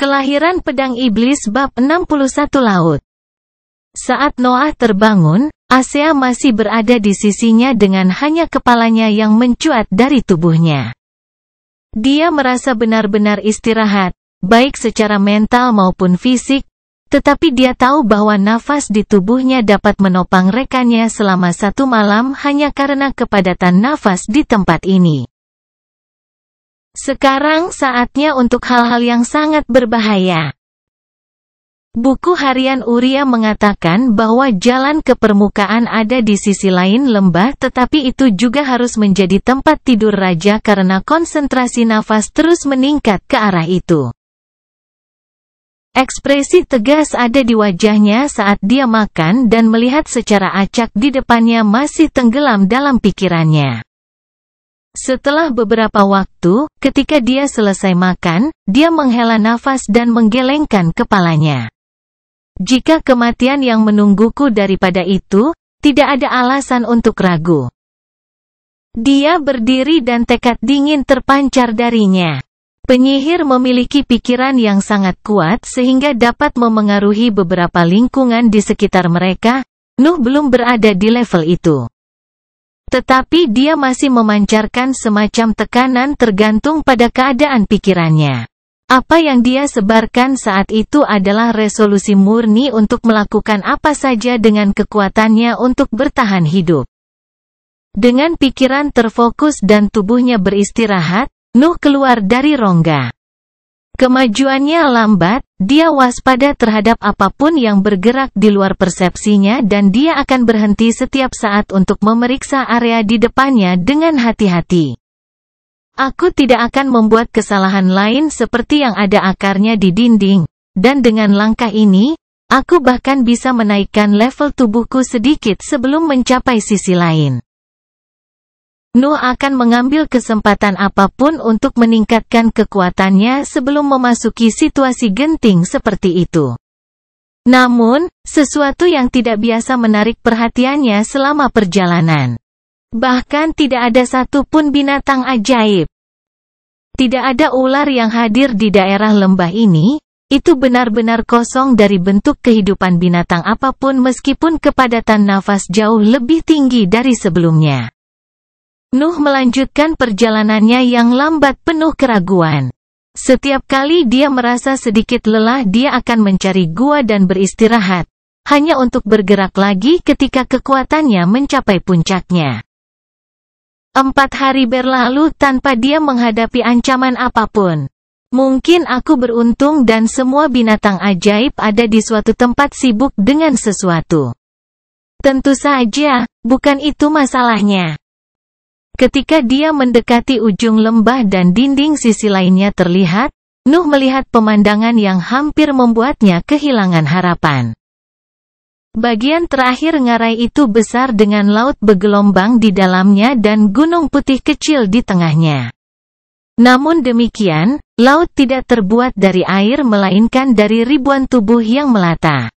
Kelahiran pedang iblis bab 61 Laut. Saat Noah terbangun, Asea masih berada di sisinya dengan hanya kepalanya yang mencuat dari tubuhnya. Dia merasa benar-benar istirahat, baik secara mental maupun fisik, tetapi dia tahu bahwa nafas di tubuhnya dapat menopang rekannya selama 1 malam hanya karena kepadatan nafas di tempat ini. Sekarang saatnya untuk hal-hal yang sangat berbahaya. Buku harian Uria mengatakan bahwa jalan ke permukaan ada di sisi lain lembah, tetapi itu juga harus menjadi tempat tidur raja karena konsentrasi nafas terus meningkat ke arah itu. Ekspresi tegas ada di wajahnya saat dia makan dan melihat secara acak di depannya masih tenggelam dalam pikirannya. Setelah beberapa waktu, ketika dia selesai makan, dia menghela nafas dan menggelengkan kepalanya. Jika kematian yang menungguku daripada itu, tidak ada alasan untuk ragu. Dia berdiri dan tekad dingin terpancar darinya. Penyihir memiliki pikiran yang sangat kuat sehingga dapat memengaruhi beberapa lingkungan di sekitar mereka. Nuh belum berada di level itu. Tetapi dia masih memancarkan semacam tekanan tergantung pada keadaan pikirannya. Apa yang dia sebarkan saat itu adalah resolusi murni untuk melakukan apa saja dengan kekuatannya untuk bertahan hidup. Dengan pikiran terfokus dan tubuhnya beristirahat, Nuh keluar dari rongga. Kemajuannya lambat, dia waspada terhadap apapun yang bergerak di luar persepsinya dan dia akan berhenti setiap saat untuk memeriksa area di depannya dengan hati-hati. Aku tidak akan membuat kesalahan lain seperti yang ada akarnya di dinding, dan dengan langkah ini, aku bahkan bisa menaikkan level tubuhku sedikit sebelum mencapai sisi lain. Nuh akan mengambil kesempatan apapun untuk meningkatkan kekuatannya sebelum memasuki situasi genting seperti itu. Namun, sesuatu yang tidak biasa menarik perhatiannya selama perjalanan. Bahkan tidak ada satupun binatang ajaib. Tidak ada ular yang hadir di daerah lembah ini, itu benar-benar kosong dari bentuk kehidupan binatang apapun meskipun kepadatan nafas jauh lebih tinggi dari sebelumnya. Nuh melanjutkan perjalanannya yang lambat penuh keraguan. Setiap kali dia merasa sedikit lelah dia akan mencari gua dan beristirahat, hanya untuk bergerak lagi ketika kekuatannya mencapai puncaknya. 4 hari berlalu tanpa dia menghadapi ancaman apapun. Mungkin aku beruntung dan semua binatang ajaib ada di suatu tempat sibuk dengan sesuatu. Tentu saja, bukan itu masalahnya. Ketika dia mendekati ujung lembah dan dinding sisi lainnya terlihat, Nuh melihat pemandangan yang hampir membuatnya kehilangan harapan. Bagian terakhir ngarai itu besar dengan laut bergelombang di dalamnya dan gunung putih kecil di tengahnya. Namun demikian, laut tidak terbuat dari air melainkan dari ribuan tubuh yang melata.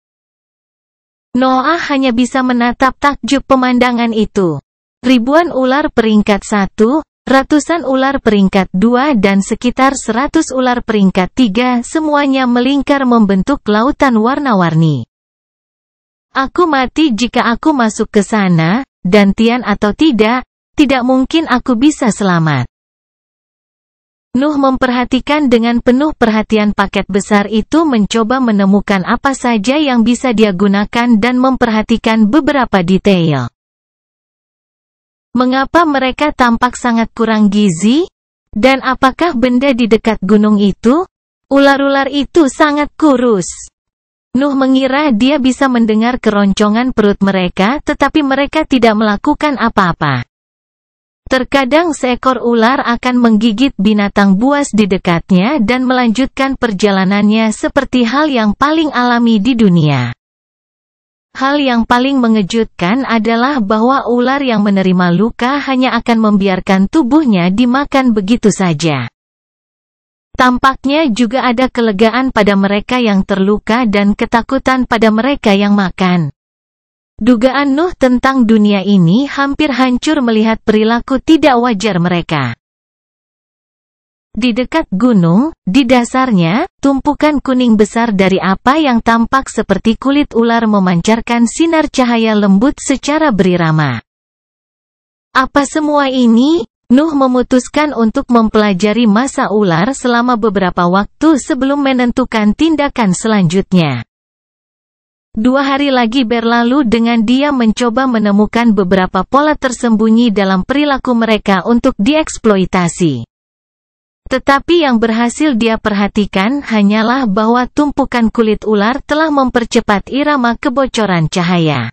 Noah hanya bisa menatap takjub pemandangan itu. Ribuan ular peringkat 1, ratusan ular peringkat 2 dan sekitar 100 ular peringkat 3 semuanya melingkar membentuk lautan warna-warni. Aku mati jika aku masuk ke sana, dan Tian atau tidak mungkin aku bisa selamat. Nuh memperhatikan dengan penuh perhatian paket besar itu mencoba menemukan apa saja yang bisa dia gunakan dan memperhatikan beberapa detail. Mengapa mereka tampak sangat kurang gizi? Dan apakah benda di dekat gunung itu? Ular-ular itu sangat kurus. Nuh mengira dia bisa mendengar keroncongan perut mereka, tetapi mereka tidak melakukan apa-apa. Terkadang seekor ular akan menggigit binatang buas di dekatnya dan melanjutkan perjalanannya seperti hal yang paling alami di dunia. Hal yang paling mengejutkan adalah bahwa ular yang menerima luka hanya akan membiarkan tubuhnya dimakan begitu saja. Tampaknya juga ada kelegaan pada mereka yang terluka dan ketakutan pada mereka yang makan. Dugaan Nuh tentang dunia ini hampir hancur melihat perilaku tidak wajar mereka. Di dekat gunung, di dasarnya, tumpukan kuning besar dari apa yang tampak seperti kulit ular memancarkan sinar cahaya lembut secara berirama. Apa semua ini? Nuh memutuskan untuk mempelajari masa ular selama beberapa waktu sebelum menentukan tindakan selanjutnya. 2 hari lagi berlalu dengan dia mencoba menemukan beberapa pola tersembunyi dalam perilaku mereka untuk dieksploitasi. Tetapi yang berhasil dia perhatikan hanyalah bahwa tumpukan kulit ular telah mempercepat irama kebocoran cahaya.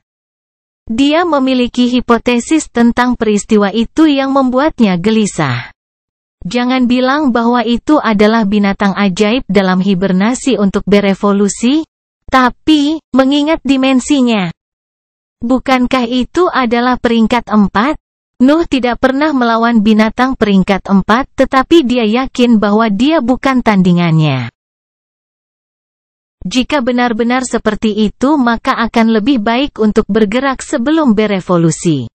Dia memiliki hipotesis tentang peristiwa itu yang membuatnya gelisah. Jangan bilang bahwa itu adalah binatang ajaib dalam hibernasi untuk berevolusi, tapi, mengingat dimensinya, bukankah itu adalah peringkat 4? Nuh tidak pernah melawan binatang peringkat 4, tetapi dia yakin bahwa dia bukan tandingannya. Jika benar-benar seperti itu, maka akan lebih baik untuk bergerak sebelum berevolusi.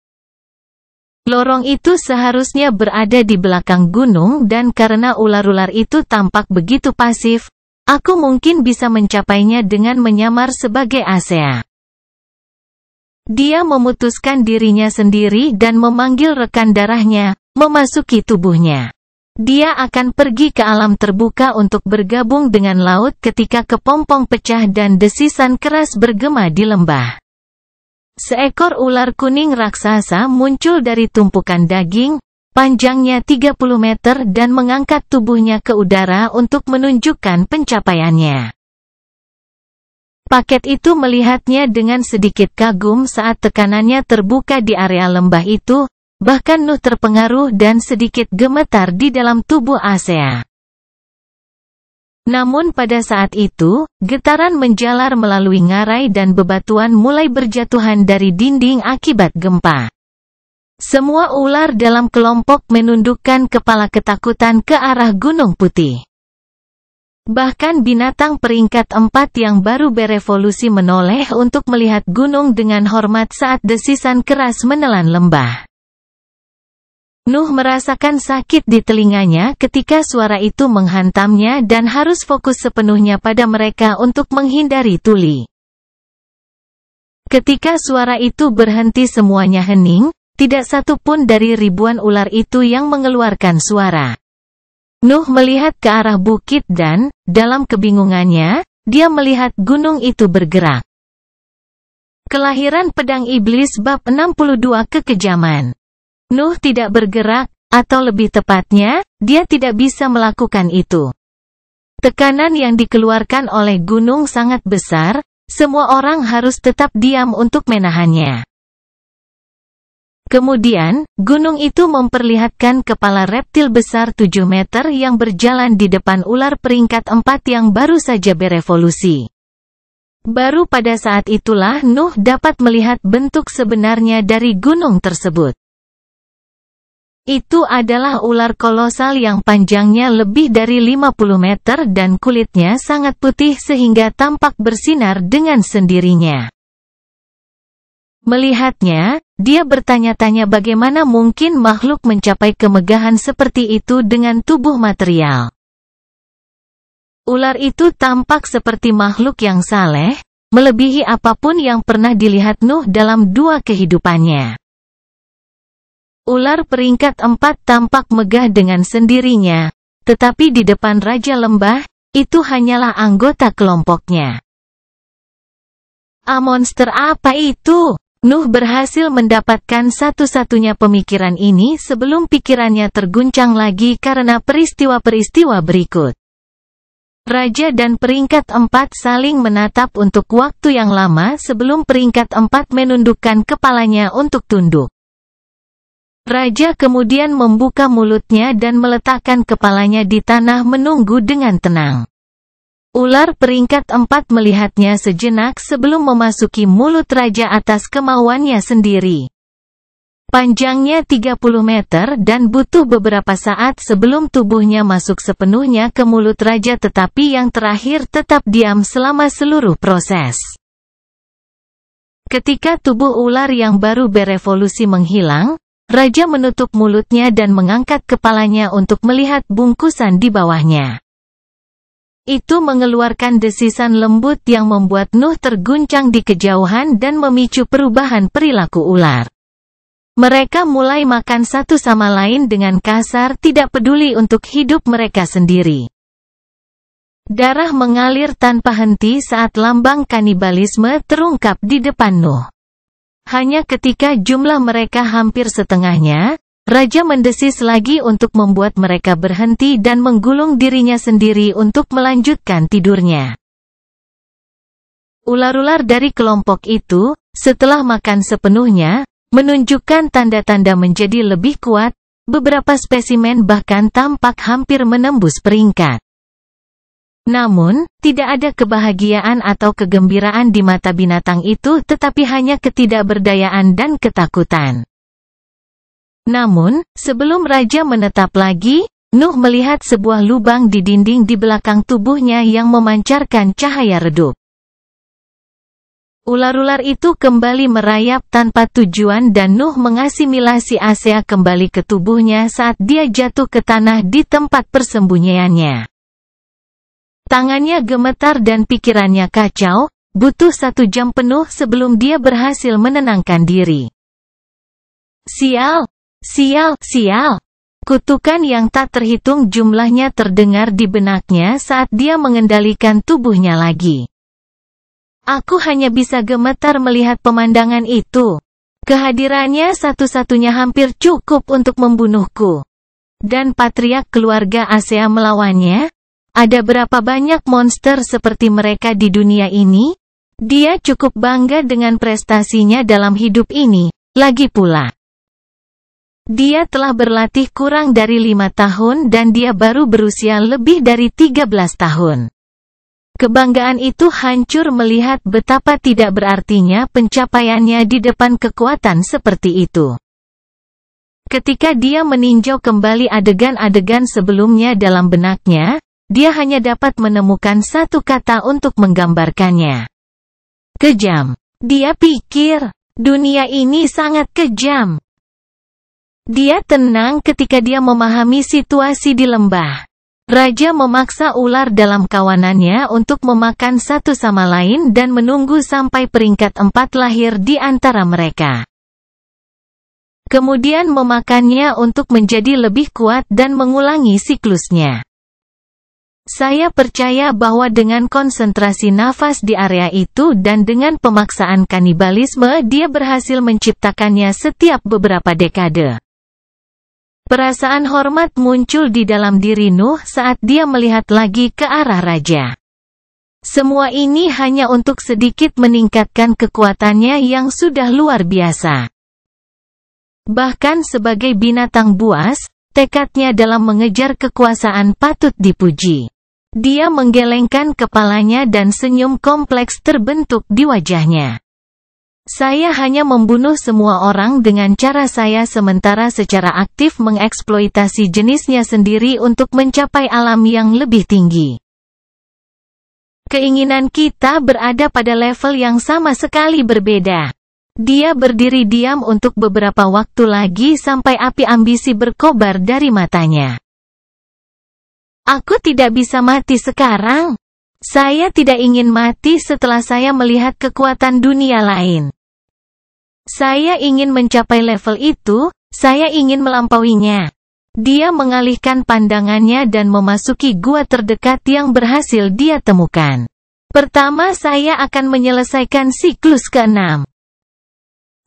Lorong itu seharusnya berada di belakang gunung dan karena ular-ular itu tampak begitu pasif, aku mungkin bisa mencapainya dengan menyamar sebagai ASEA. Dia memutuskan dirinya sendiri dan memanggil rekan darahnya, memasuki tubuhnya. Dia akan pergi ke alam terbuka untuk bergabung dengan laut ketika kepompong pecah dan desisan keras bergema di lembah. Seekor ular kuning raksasa muncul dari tumpukan daging, panjangnya 30 meter dan mengangkat tubuhnya ke udara untuk menunjukkan pencapaiannya. Paket itu melihatnya dengan sedikit kagum saat tekanannya terbuka di area lembah itu, bahkan Nuh terpengaruh dan sedikit gemetar di dalam tubuh ASEA. Namun pada saat itu, getaran menjalar melalui ngarai dan bebatuan mulai berjatuhan dari dinding akibat gempa. Semua ular dalam kelompok menundukkan kepala ketakutan ke arah Gunung Putih. Bahkan binatang peringkat 4 yang baru berevolusi menoleh untuk melihat gunung dengan hormat saat desisan keras menelan lembah. Nuh merasakan sakit di telinganya ketika suara itu menghantamnya dan harus fokus sepenuhnya pada mereka untuk menghindari tuli. Ketika suara itu berhenti semuanya hening. Tidak satu pun dari ribuan ular itu yang mengeluarkan suara. Nuh melihat ke arah bukit dan, dalam kebingungannya, dia melihat gunung itu bergerak. Kelahiran pedang iblis bab 62 kekejaman. Nuh tidak bergerak, atau lebih tepatnya, dia tidak bisa melakukan itu. Tekanan yang dikeluarkan oleh gunung sangat besar, semua orang harus tetap diam untuk menahannya. Kemudian, gunung itu memperlihatkan kepala reptil besar 7 meter yang berjalan di depan ular peringkat 4 yang baru saja berevolusi. Baru pada saat itulah Nuh dapat melihat bentuk sebenarnya dari gunung tersebut. Itu adalah ular kolosal yang panjangnya lebih dari 50 meter dan kulitnya sangat putih sehingga tampak bersinar dengan sendirinya. Melihatnya, dia bertanya-tanya bagaimana mungkin makhluk mencapai kemegahan seperti itu dengan tubuh material. Ular itu tampak seperti makhluk yang saleh, melebihi apapun yang pernah dilihat Nuh dalam 2 kehidupannya. Ular peringkat 4 tampak megah dengan sendirinya, tetapi di depan Raja Lembah, itu hanyalah anggota kelompoknya. Monster apa itu? Nuh berhasil mendapatkan satu-satunya pemikiran ini sebelum pikirannya terguncang lagi karena peristiwa-peristiwa berikut. Raja dan peringkat 4 saling menatap untuk waktu yang lama sebelum peringkat 4 menundukkan kepalanya untuk tunduk. Raja kemudian membuka mulutnya dan meletakkan kepalanya di tanah menunggu dengan tenang. Ular peringkat 4 melihatnya sejenak sebelum memasuki mulut raja atas kemauannya sendiri. Panjangnya 30 meter dan butuh beberapa saat sebelum tubuhnya masuk sepenuhnya ke mulut raja tetapi yang terakhir tetap diam selama seluruh proses. Ketika tubuh ular yang baru berevolusi menghilang, Raja menutup mulutnya dan mengangkat kepalanya untuk melihat bungkusan di bawahnya. Itu mengeluarkan desisan lembut yang membuat Nuh terguncang di kejauhan dan memicu perubahan perilaku ular. Mereka mulai makan satu sama lain dengan kasar, tidak peduli untuk hidup mereka sendiri. Darah mengalir tanpa henti saat lambang kanibalisme terungkap di depan Nuh. Hanya ketika jumlah mereka hampir setengahnya, Raja mendesis lagi untuk membuat mereka berhenti dan menggulung dirinya sendiri untuk melanjutkan tidurnya. Ular-ular dari kelompok itu, setelah makan sepenuhnya, menunjukkan tanda-tanda menjadi lebih kuat, beberapa spesimen bahkan tampak hampir menembus peringkat. Namun, tidak ada kebahagiaan atau kegembiraan di mata binatang itu, tetapi hanya ketidakberdayaan dan ketakutan. Namun, sebelum Raja menetap lagi, Nuh melihat sebuah lubang di dinding di belakang tubuhnya yang memancarkan cahaya redup. Ular-ular itu kembali merayap tanpa tujuan dan Nuh mengasimilasi ASEA kembali ke tubuhnya saat dia jatuh ke tanah di tempat persembunyiannya. Tangannya gemetar dan pikirannya kacau, butuh 1 jam penuh sebelum dia berhasil menenangkan diri. Sial! Sial! Sial! Kutukan yang tak terhitung jumlahnya terdengar di benaknya saat dia mengendalikan tubuhnya lagi. Aku hanya bisa gemetar melihat pemandangan itu. Kehadirannya satu-satunya hampir cukup untuk membunuhku. Dan patriark keluarga ASEA melawannya? Ada berapa banyak monster seperti mereka di dunia ini? Dia cukup bangga dengan prestasinya dalam hidup ini, lagi pula. Dia telah berlatih kurang dari 5 tahun dan dia baru berusia lebih dari 13 tahun. Kebanggaan itu hancur melihat betapa tidak berartinya pencapaiannya di depan kekuatan seperti itu. Ketika dia meninjau kembali adegan-adegan sebelumnya dalam benaknya, dia hanya dapat menemukan satu kata untuk menggambarkannya. Kejam. Dia pikir, dunia ini sangat kejam. Dia tenang ketika dia memahami situasi di lembah. Raja memaksa ular dalam kawanannya untuk memakan satu sama lain dan menunggu sampai peringkat 4 lahir di antara mereka. Kemudian memakannya untuk menjadi lebih kuat dan mengulangi siklusnya. Saya percaya bahwa dengan konsentrasi nafas di area itu dan dengan pemaksaan kanibalisme dia berhasil menciptakannya setiap beberapa dekade. Perasaan hormat muncul di dalam diri Nuh saat dia melihat lagi ke arah Raja. Semua ini hanya untuk sedikit meningkatkan kekuatannya yang sudah luar biasa. Bahkan sebagai binatang buas, tekadnya dalam mengejar kekuasaan patut dipuji. Dia menggelengkan kepalanya dan senyum kompleks terbentuk di wajahnya. Saya hanya membunuh semua orang dengan cara saya sementara secara aktif mengeksploitasi jenisnya sendiri untuk mencapai alam yang lebih tinggi. Keinginan kita berada pada level yang sama sekali berbeda. Dia berdiri diam untuk beberapa waktu lagi sampai api ambisi berkobar dari matanya. Aku tidak bisa mati sekarang. Saya tidak ingin mati setelah saya melihat kekuatan dunia lain. Saya ingin mencapai level itu, saya ingin melampauinya. Dia mengalihkan pandangannya dan memasuki gua terdekat yang berhasil dia temukan. Pertama saya akan menyelesaikan siklus ke-6.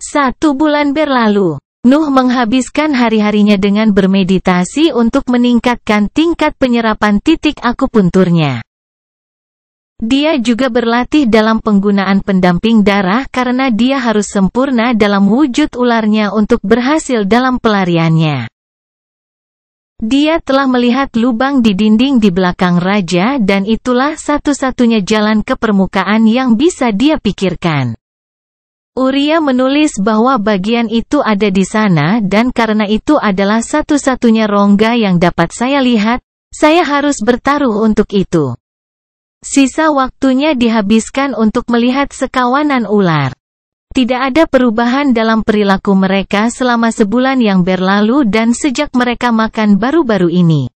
1 bulan berlalu. Nuh menghabiskan hari-harinya dengan bermeditasi untuk meningkatkan tingkat penyerapan titik akupunturnya. Dia juga berlatih dalam penggunaan pendamping darah karena dia harus sempurna dalam wujud ularnya untuk berhasil dalam pelariannya. Dia telah melihat lubang di dinding di belakang Raja dan itulah satu-satunya jalan ke permukaan yang bisa dia pikirkan. Uria menulis bahwa bagian itu ada di sana dan karena itu adalah satu-satunya rongga yang dapat saya lihat, saya harus bertaruh untuk itu. Sisa waktunya dihabiskan untuk melihat sekawanan ular. Tidak ada perubahan dalam perilaku mereka selama sebulan yang berlalu dan sejak mereka makan baru-baru ini.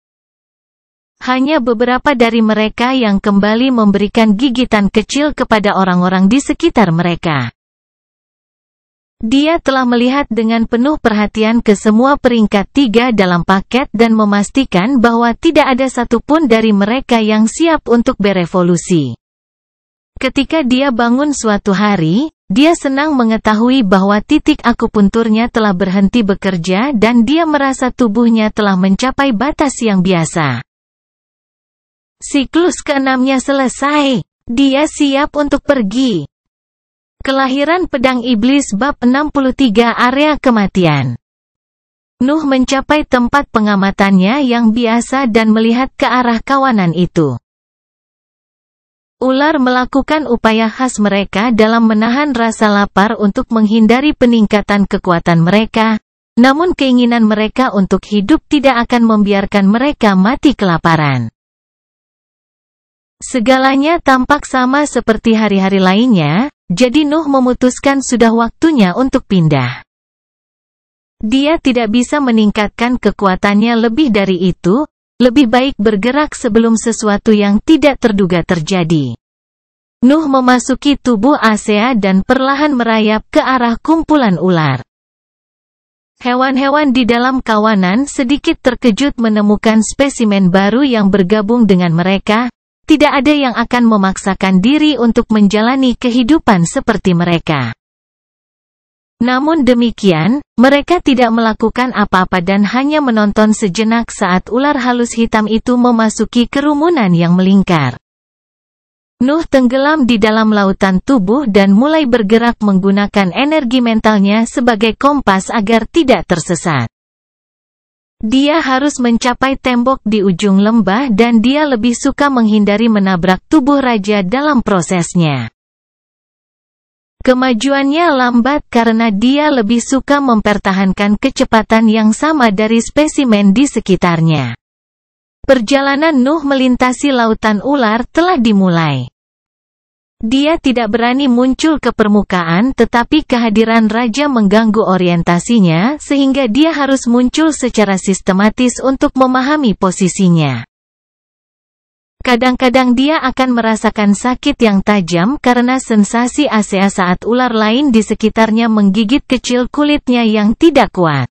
Hanya beberapa dari mereka yang kembali memberikan gigitan kecil kepada orang-orang di sekitar mereka. Dia telah melihat dengan penuh perhatian ke semua peringkat 3 dalam paket dan memastikan bahwa tidak ada satupun dari mereka yang siap untuk berevolusi. Ketika dia bangun suatu hari, dia senang mengetahui bahwa titik akupunturnya telah berhenti bekerja dan dia merasa tubuhnya telah mencapai batas yang biasa. Siklus ke-6-nya selesai. Dia siap untuk pergi. Kelahiran pedang iblis bab 63 area kematian. Nuh mencapai tempat pengamatannya yang biasa dan melihat ke arah kawanan itu. Ular melakukan upaya khas mereka dalam menahan rasa lapar untuk menghindari peningkatan kekuatan mereka, namun keinginan mereka untuk hidup tidak akan membiarkan mereka mati kelaparan. Segalanya tampak sama seperti hari-hari lainnya, jadi Nuh memutuskan sudah waktunya untuk pindah. Dia tidak bisa meningkatkan kekuatannya lebih dari itu, lebih baik bergerak sebelum sesuatu yang tidak terduga terjadi. Nuh memasuki tubuh Asea dan perlahan merayap ke arah kumpulan ular. Hewan-hewan di dalam kawanan sedikit terkejut menemukan spesimen baru yang bergabung dengan mereka. Tidak ada yang akan memaksakan diri untuk menjalani kehidupan seperti mereka. Namun demikian, mereka tidak melakukan apa-apa dan hanya menonton sejenak saat ular halus hitam itu memasuki kerumunan yang melingkar. Nuh tenggelam di dalam lautan tubuh dan mulai bergerak menggunakan energi mentalnya sebagai kompas agar tidak tersesat. Dia harus mencapai tembok di ujung lembah dan dia lebih suka menghindari menabrak tubuh raja dalam prosesnya. Kemajuannya lambat karena dia lebih suka mempertahankan kecepatan yang sama dari spesimen di sekitarnya. Perjalanan Nuh melintasi lautan ular telah dimulai. Dia tidak berani muncul ke permukaan tetapi kehadiran raja mengganggu orientasinya sehingga dia harus muncul secara sistematis untuk memahami posisinya. Kadang-kadang dia akan merasakan sakit yang tajam karena sensasi Asea saat ular lain di sekitarnya menggigit kecil kulitnya yang tidak kuat.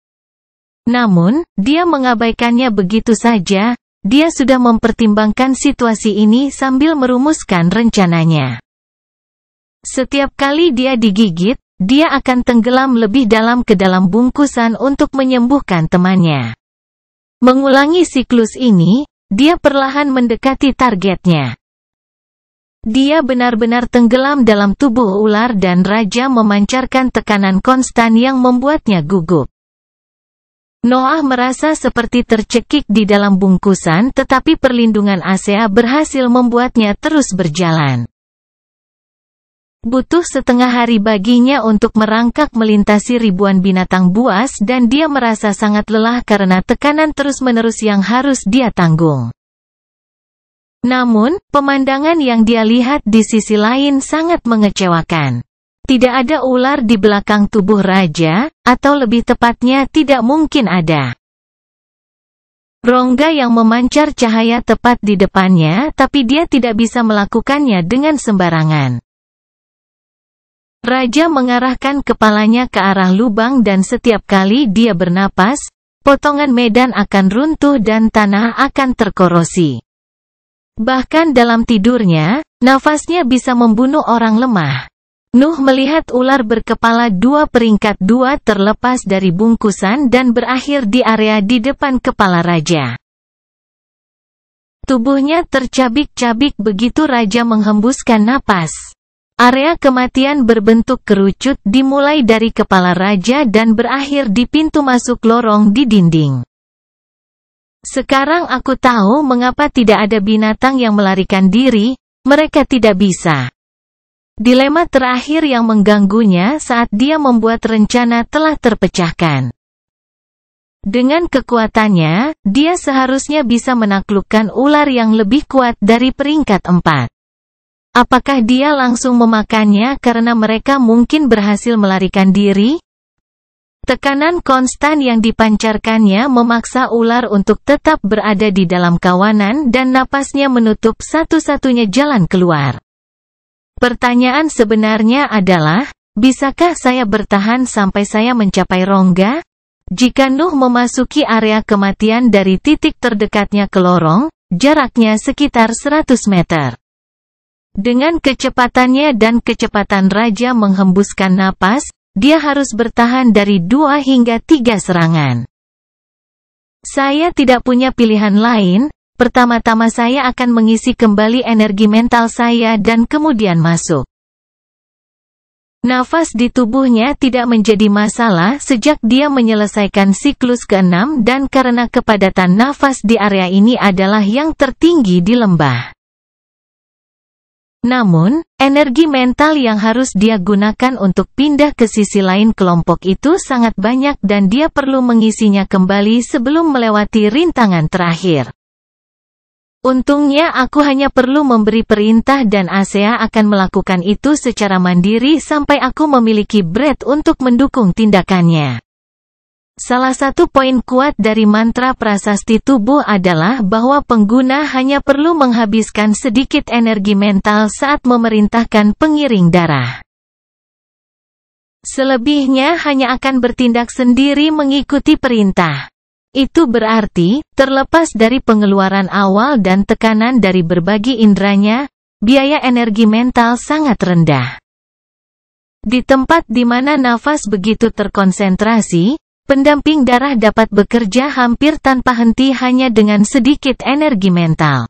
Namun, dia mengabaikannya begitu saja, dia sudah mempertimbangkan situasi ini sambil merumuskan rencananya. Setiap kali dia digigit, dia akan tenggelam lebih dalam ke dalam bungkusan untuk menyembuhkan temannya. Mengulangi siklus ini, dia perlahan mendekati targetnya. Dia benar-benar tenggelam dalam tubuh ular dan raja memancarkan tekanan konstan yang membuatnya gugup. Noah merasa seperti tercekik di dalam bungkusan tetapi perlindungan Asea berhasil membuatnya terus berjalan. Butuh setengah hari baginya untuk merangkak melintasi ribuan binatang buas dan dia merasa sangat lelah karena tekanan terus-menerus yang harus dia tanggung. Namun, pemandangan yang dia lihat di sisi lain sangat mengecewakan. Tidak ada ular di belakang tubuh raja, atau lebih tepatnya tidak mungkin ada. Rongga yang memancar cahaya tepat di depannya tapi dia tidak bisa melakukannya dengan sembarangan. Raja mengarahkan kepalanya ke arah lubang dan setiap kali dia bernapas, potongan medan akan runtuh dan tanah akan terkorosi. Bahkan dalam tidurnya, nafasnya bisa membunuh orang lemah. Nuh melihat ular berkepala 2 peringkat 2 terlepas dari bungkusan dan berakhir di area di depan kepala raja. Tubuhnya tercabik-cabik begitu raja menghembuskan napas. Area kematian berbentuk kerucut dimulai dari kepala raja dan berakhir di pintu masuk lorong di dinding. Sekarang aku tahu mengapa tidak ada binatang yang melarikan diri, mereka tidak bisa. Dilema terakhir yang mengganggunya saat dia membuat rencana telah terpecahkan. Dengan kekuatannya, dia seharusnya bisa menaklukkan ular yang lebih kuat dari peringkat 4. Apakah dia langsung memakannya karena mereka mungkin berhasil melarikan diri? Tekanan konstan yang dipancarkannya memaksa ular untuk tetap berada di dalam kawanan dan napasnya menutup satu-satunya jalan keluar. Pertanyaan sebenarnya adalah, bisakah saya bertahan sampai saya mencapai rongga? Jika Nuh memasuki area kematian dari titik terdekatnya ke lorong, jaraknya sekitar 100 meter. Dengan kecepatannya dan kecepatan raja menghembuskan napas, dia harus bertahan dari 2 hingga 3 serangan. Saya tidak punya pilihan lain, pertama-tama saya akan mengisi kembali energi mental saya dan kemudian masuk. Nafas di tubuhnya tidak menjadi masalah sejak dia menyelesaikan siklus ke-6 dan karena kepadatan nafas di area ini adalah yang tertinggi di lembah. Namun, energi mental yang harus dia gunakan untuk pindah ke sisi lain kelompok itu sangat banyak dan dia perlu mengisinya kembali sebelum melewati rintangan terakhir. Untungnya aku hanya perlu memberi perintah dan Asea akan melakukan itu secara mandiri sampai aku memiliki bread untuk mendukung tindakannya. Salah satu poin kuat dari mantra prasasti tubuh adalah bahwa pengguna hanya perlu menghabiskan sedikit energi mental saat memerintahkan pengiring darah. Selebihnya hanya akan bertindak sendiri mengikuti perintah. Itu berarti, terlepas dari pengeluaran awal dan tekanan dari berbagi indranya, biaya energi mental sangat rendah. Di tempat di mana nafas begitu terkonsentrasi, pendamping darah dapat bekerja hampir tanpa henti hanya dengan sedikit energi mental.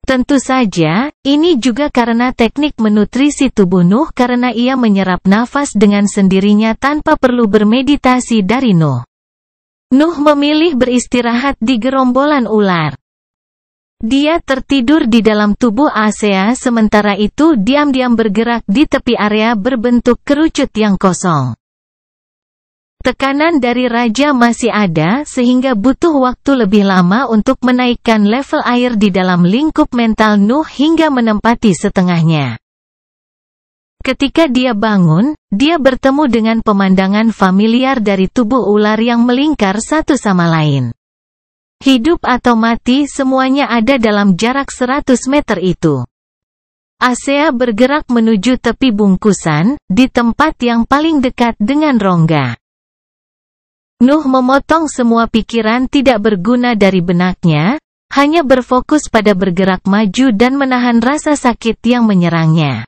Tentu saja, ini juga karena teknik menutrisi tubuh Nuh karena ia menyerap nafas dengan sendirinya tanpa perlu bermeditasi dari Nuh. Nuh memilih beristirahat di gerombolan ular. Dia tertidur di dalam tubuh Asea sementara itu diam-diam bergerak di tepi area berbentuk kerucut yang kosong. Tekanan dari raja masih ada sehingga butuh waktu lebih lama untuk menaikkan level air di dalam lingkup mental Nuh hingga menempati setengahnya. Ketika dia bangun, dia bertemu dengan pemandangan familiar dari tubuh ular yang melingkar satu sama lain. Hidup atau mati semuanya ada dalam jarak 100 meter itu. Asea bergerak menuju tepi bungkusan, di tempat yang paling dekat dengan rongga. Nuh memotong semua pikiran tidak berguna dari benaknya, hanya berfokus pada bergerak maju dan menahan rasa sakit yang menyerangnya.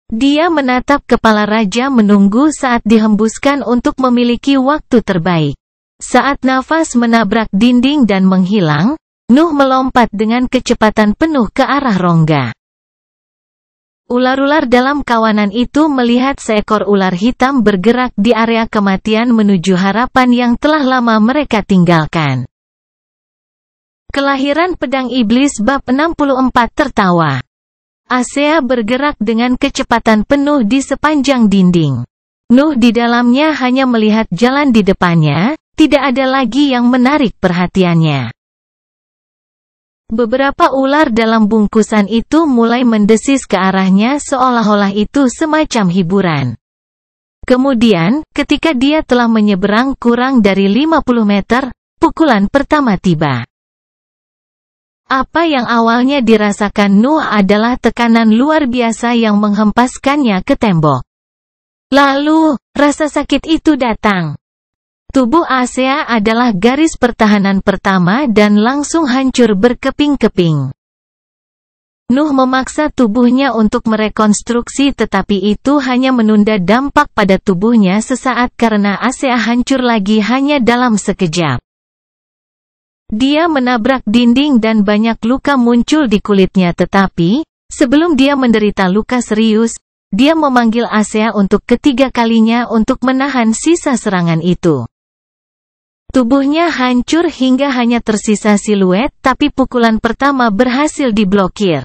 Dia menatap kepala raja menunggu saat dihembuskan untuk memiliki waktu terbaik. Saat nafas menabrak dinding dan menghilang, Nuh melompat dengan kecepatan penuh ke arah rongga. Ular-ular dalam kawanan itu melihat seekor ular hitam bergerak di area kematian menuju harapan yang telah lama mereka tinggalkan. Kelahiran Pedang Iblis bab 64 tertawa. Asea bergerak dengan kecepatan penuh di sepanjang dinding. Nuh di dalamnya hanya melihat jalan di depannya, tidak ada lagi yang menarik perhatiannya. Beberapa ular dalam bungkusan itu mulai mendesis ke arahnya seolah-olah itu semacam hiburan. Kemudian, ketika dia telah menyeberang kurang dari 50 meter, pukulan pertama tiba. Apa yang awalnya dirasakan Nuh adalah tekanan luar biasa yang menghempaskannya ke tembok. Lalu, rasa sakit itu datang. Tubuh Asea adalah garis pertahanan pertama dan langsung hancur berkeping-keping. Nuh memaksa tubuhnya untuk merekonstruksi tetapi itu hanya menunda dampak pada tubuhnya sesaat karena Asea hancur lagi hanya dalam sekejap. Dia menabrak dinding dan banyak luka muncul di kulitnya tetapi, sebelum dia menderita luka serius, dia memanggil Asea untuk ketiga kalinya untuk menahan sisa serangan itu. Tubuhnya hancur hingga hanya tersisa siluet tapi pukulan pertama berhasil diblokir.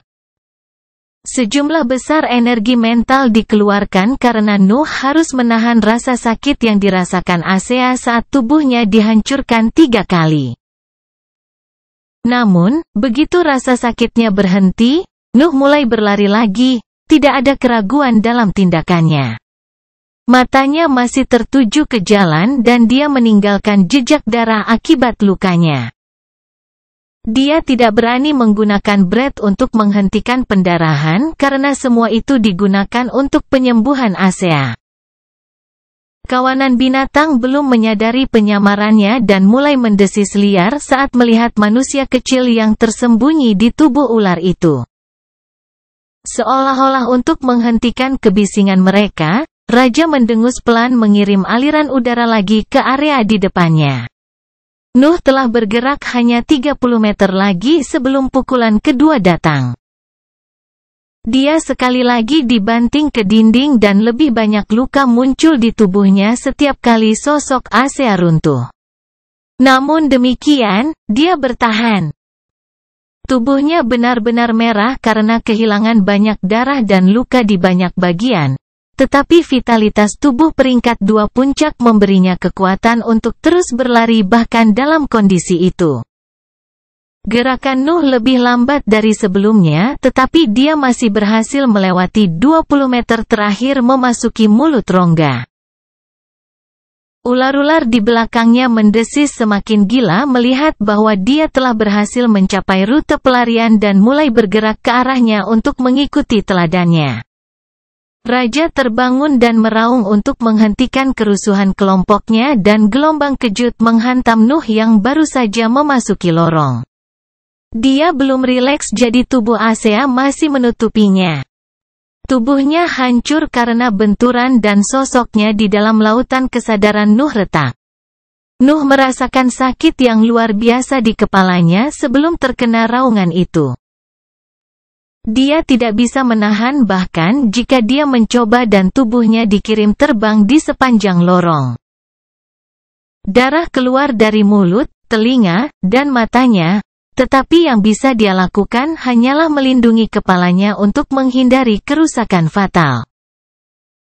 Sejumlah besar energi mental dikeluarkan karena Nuh harus menahan rasa sakit yang dirasakan Asea saat tubuhnya dihancurkan 3 kali. Namun, begitu rasa sakitnya berhenti, Nuh mulai berlari lagi, tidak ada keraguan dalam tindakannya. Matanya masih tertuju ke jalan dan dia meninggalkan jejak darah akibat lukanya. Dia tidak berani menggunakan Brett untuk menghentikan pendarahan karena semua itu digunakan untuk penyembuhan Asea. Kawanan binatang belum menyadari penyamarannya dan mulai mendesis liar saat melihat manusia kecil yang tersembunyi di tubuh ular itu. Seolah-olah untuk menghentikan kebisingan mereka, Raja mendengus pelan mengirim aliran udara lagi ke area di depannya. Nuh telah bergerak hanya 30 meter lagi sebelum pukulan kedua datang. Dia sekali lagi dibanting ke dinding dan lebih banyak luka muncul di tubuhnya setiap kali sosok Asea runtuh. Namun demikian, dia bertahan. Tubuhnya benar-benar merah karena kehilangan banyak darah dan luka di banyak bagian. Tetapi vitalitas tubuh peringkat 2 puncak memberinya kekuatan untuk terus berlari bahkan dalam kondisi itu. Gerakan Nuh lebih lambat dari sebelumnya, tetapi dia masih berhasil melewati 20 meter terakhir memasuki mulut rongga. Ular-ular di belakangnya mendesis semakin gila melihat bahwa dia telah berhasil mencapai rute pelarian dan mulai bergerak ke arahnya untuk mengikuti teladannya. Raja terbangun dan meraung untuk menghentikan kerusuhan kelompoknya dan gelombang kejut menghantam Nuh yang baru saja memasuki lorong. Dia belum rileks jadi tubuh Asea masih menutupinya. Tubuhnya hancur karena benturan dan sosoknya di dalam lautan kesadaran Nuh retak. Nuh merasakan sakit yang luar biasa di kepalanya sebelum terkena raungan itu. Dia tidak bisa menahan bahkan jika dia mencoba dan tubuhnya dikirim terbang di sepanjang lorong. Darah keluar dari mulut, telinga, dan matanya. Tetapi yang bisa dia lakukan hanyalah melindungi kepalanya untuk menghindari kerusakan fatal.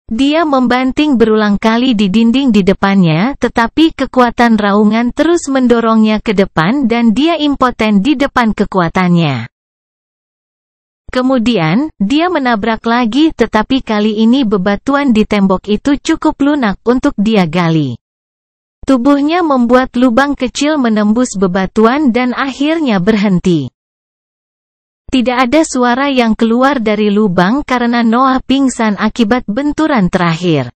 Dia membanting berulang kali di dinding di depannya tetapi kekuatan raungan terus mendorongnya ke depan dan dia impoten di depan kekuatannya. Kemudian, dia menabrak lagi tetapi kali ini bebatuan di tembok itu cukup lunak untuk dia gali. Tubuhnya membuat lubang kecil menembus bebatuan dan akhirnya berhenti. Tidak ada suara yang keluar dari lubang karena Noah pingsan akibat benturan terakhir.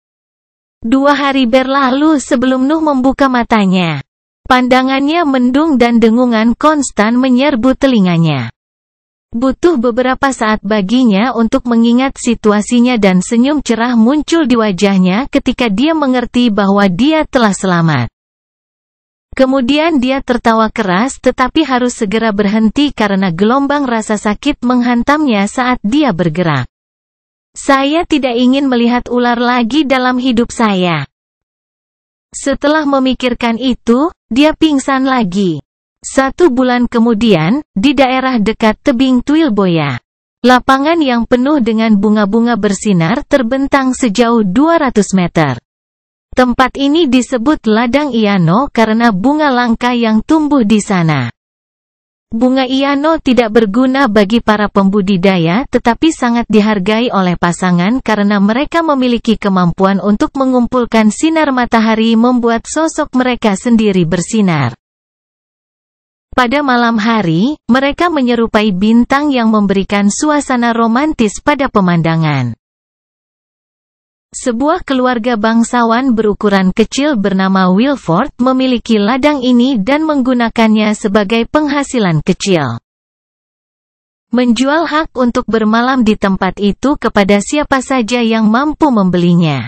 2 hari berlalu sebelum Nuh membuka matanya. Pandangannya mendung dan dengungan konstan menyerbu telinganya. Butuh beberapa saat baginya untuk mengingat situasinya dan senyum cerah muncul di wajahnya ketika dia mengerti bahwa dia telah selamat. Kemudian dia tertawa keras tetapi harus segera berhenti karena gelombang rasa sakit menghantamnya saat dia bergerak. Saya tidak ingin melihat ular lagi dalam hidup saya. Setelah memikirkan itu, dia pingsan lagi. 1 bulan kemudian, di daerah dekat tebing Twilboya, lapangan yang penuh dengan bunga-bunga bersinar terbentang sejauh 200 meter. Tempat ini disebut Ladang Iano karena bunga langka yang tumbuh di sana. Bunga Iano tidak berguna bagi para pembudidaya tetapi sangat dihargai oleh pasangan karena mereka memiliki kemampuan untuk mengumpulkan sinar matahari membuat sosok mereka sendiri bersinar. Pada malam hari, mereka menyerupai bintang yang memberikan suasana romantis pada pemandangan. Sebuah keluarga bangsawan berukuran kecil bernama Wilford memiliki ladang ini dan menggunakannya sebagai penghasilan kecil. Menjual hak untuk bermalam di tempat itu kepada siapa saja yang mampu membelinya.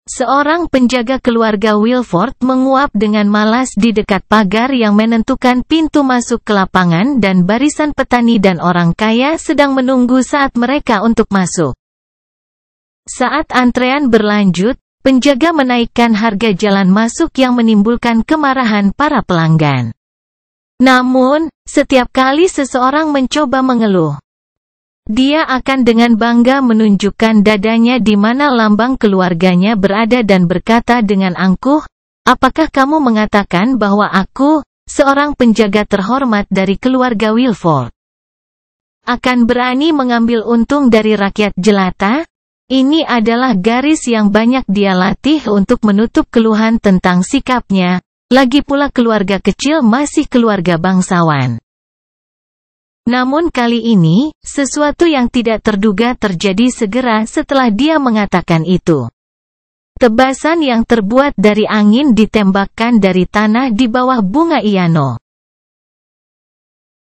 Seorang penjaga keluarga Wilford menguap dengan malas di dekat pagar yang menentukan pintu masuk ke lapangan dan barisan petani dan orang kaya sedang menunggu saat mereka untuk masuk. Saat antrean berlanjut, penjaga menaikkan harga jalan masuk yang menimbulkan kemarahan para pelanggan. Namun, setiap kali seseorang mencoba mengeluh, dia akan dengan bangga menunjukkan dadanya di mana lambang keluarganya berada dan berkata dengan angkuh, "Apakah kamu mengatakan bahwa aku, seorang penjaga terhormat dari keluarga Wilford, akan berani mengambil untung dari rakyat jelata? Ini adalah garis yang banyak dia latih untuk menutup keluhan tentang sikapnya, lagi pula keluarga kecil masih keluarga bangsawan. Namun kali ini, sesuatu yang tidak terduga terjadi segera setelah dia mengatakan itu. Tebasan yang terbuat dari angin ditembakkan dari tanah di bawah bunga Iano.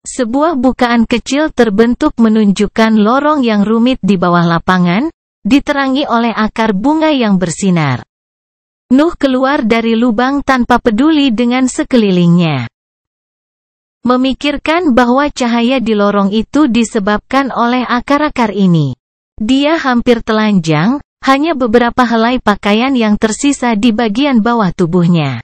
Sebuah bukaan kecil terbentuk menunjukkan lorong yang rumit di bawah lapangan, diterangi oleh akar bunga yang bersinar. Nuh keluar dari lubang tanpa peduli dengan sekelilingnya. Memikirkan bahwa cahaya di lorong itu disebabkan oleh akar-akar ini. Dia hampir telanjang, hanya beberapa helai pakaian yang tersisa di bagian bawah tubuhnya.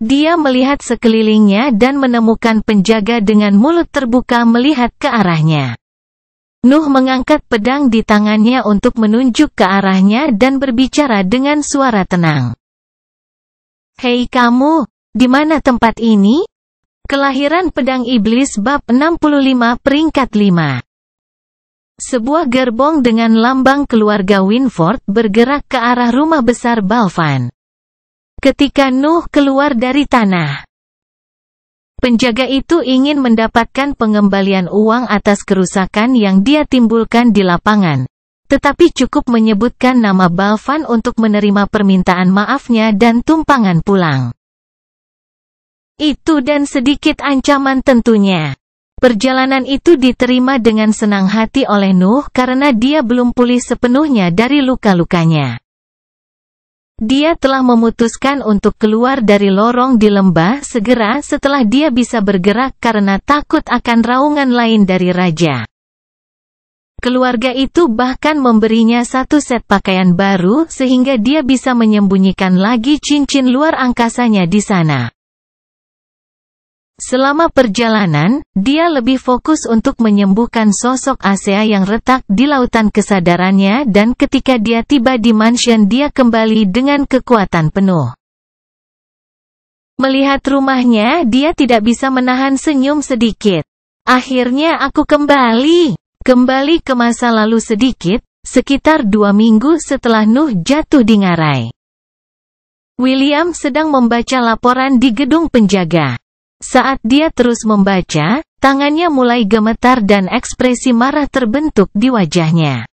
Dia melihat sekelilingnya dan menemukan penjaga dengan mulut terbuka melihat ke arahnya. Nuh mengangkat pedang di tangannya untuk menunjuk ke arahnya dan berbicara dengan suara tenang. "Hei kamu, di mana tempat ini?" Kelahiran Pedang Iblis bab 65 peringkat 5. Sebuah gerbong dengan lambang keluarga Winford bergerak ke arah rumah besar Balvan. Ketika Nuh keluar dari tanah, penjaga itu ingin mendapatkan pengembalian uang atas kerusakan yang dia timbulkan di lapangan, tetapi cukup menyebutkan nama Balvan untuk menerima permintaan maafnya dan tumpangan pulang. Itu dan sedikit ancaman tentunya. Perjalanan itu diterima dengan senang hati oleh Nuh karena dia belum pulih sepenuhnya dari luka-lukanya. Dia telah memutuskan untuk keluar dari lorong di lembah segera setelah dia bisa bergerak karena takut akan raungan lain dari raja. Keluarga itu bahkan memberinya satu set pakaian baru sehingga dia bisa menyembunyikan lagi cincin luar angkasanya di sana. Selama perjalanan, dia lebih fokus untuk menyembuhkan sosok Asea yang retak di lautan kesadarannya dan ketika dia tiba di mansion dia kembali dengan kekuatan penuh. Melihat rumahnya dia tidak bisa menahan senyum sedikit. Akhirnya aku kembali ke masa lalu sedikit, sekitar 2 minggu setelah Nuh jatuh di ngarai. William sedang membaca laporan di gedung penjaga. Saat dia terus membaca, tangannya mulai gemetar dan ekspresi marah terbentuk di wajahnya.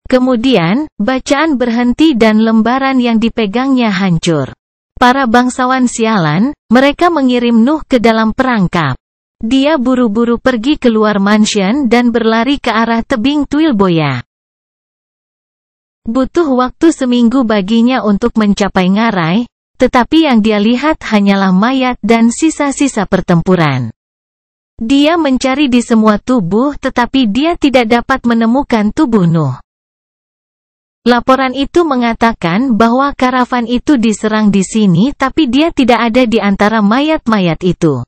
Kemudian, bacaan berhenti dan lembaran yang dipegangnya hancur. Para bangsawan sialan, mereka mengirim Nuh ke dalam perangkap. Dia buru-buru pergi keluar mansion dan berlari ke arah tebing Twilboya. Butuh waktu seminggu baginya untuk mencapai ngarai, tetapi yang dia lihat hanyalah mayat dan sisa-sisa pertempuran. Dia mencari di semua tubuh tetapi dia tidak dapat menemukan tubuh Nuh. Laporan itu mengatakan bahwa karavan itu diserang di sini tapi dia tidak ada di antara mayat-mayat itu.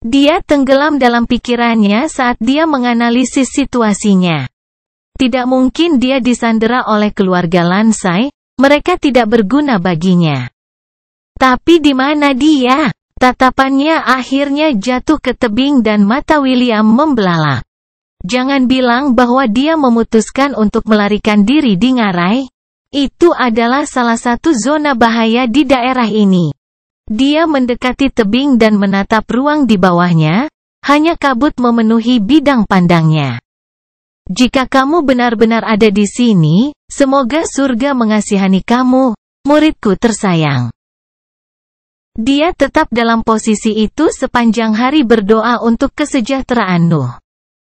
Dia tenggelam dalam pikirannya saat dia menganalisis situasinya. Tidak mungkin dia disandera oleh keluarga Lansai, mereka tidak berguna baginya. Tapi di mana dia? Tatapannya akhirnya jatuh ke tebing dan mata William membelalak. Jangan bilang bahwa dia memutuskan untuk melarikan diri di ngarai. Itu adalah salah satu zona bahaya di daerah ini. Dia mendekati tebing dan menatap ruang di bawahnya, hanya kabut memenuhi bidang pandangnya. Jika kamu benar-benar ada di sini, semoga surga mengasihani kamu, muridku tersayang. Dia tetap dalam posisi itu sepanjang hari berdoa untuk kesejahteraan Nuh.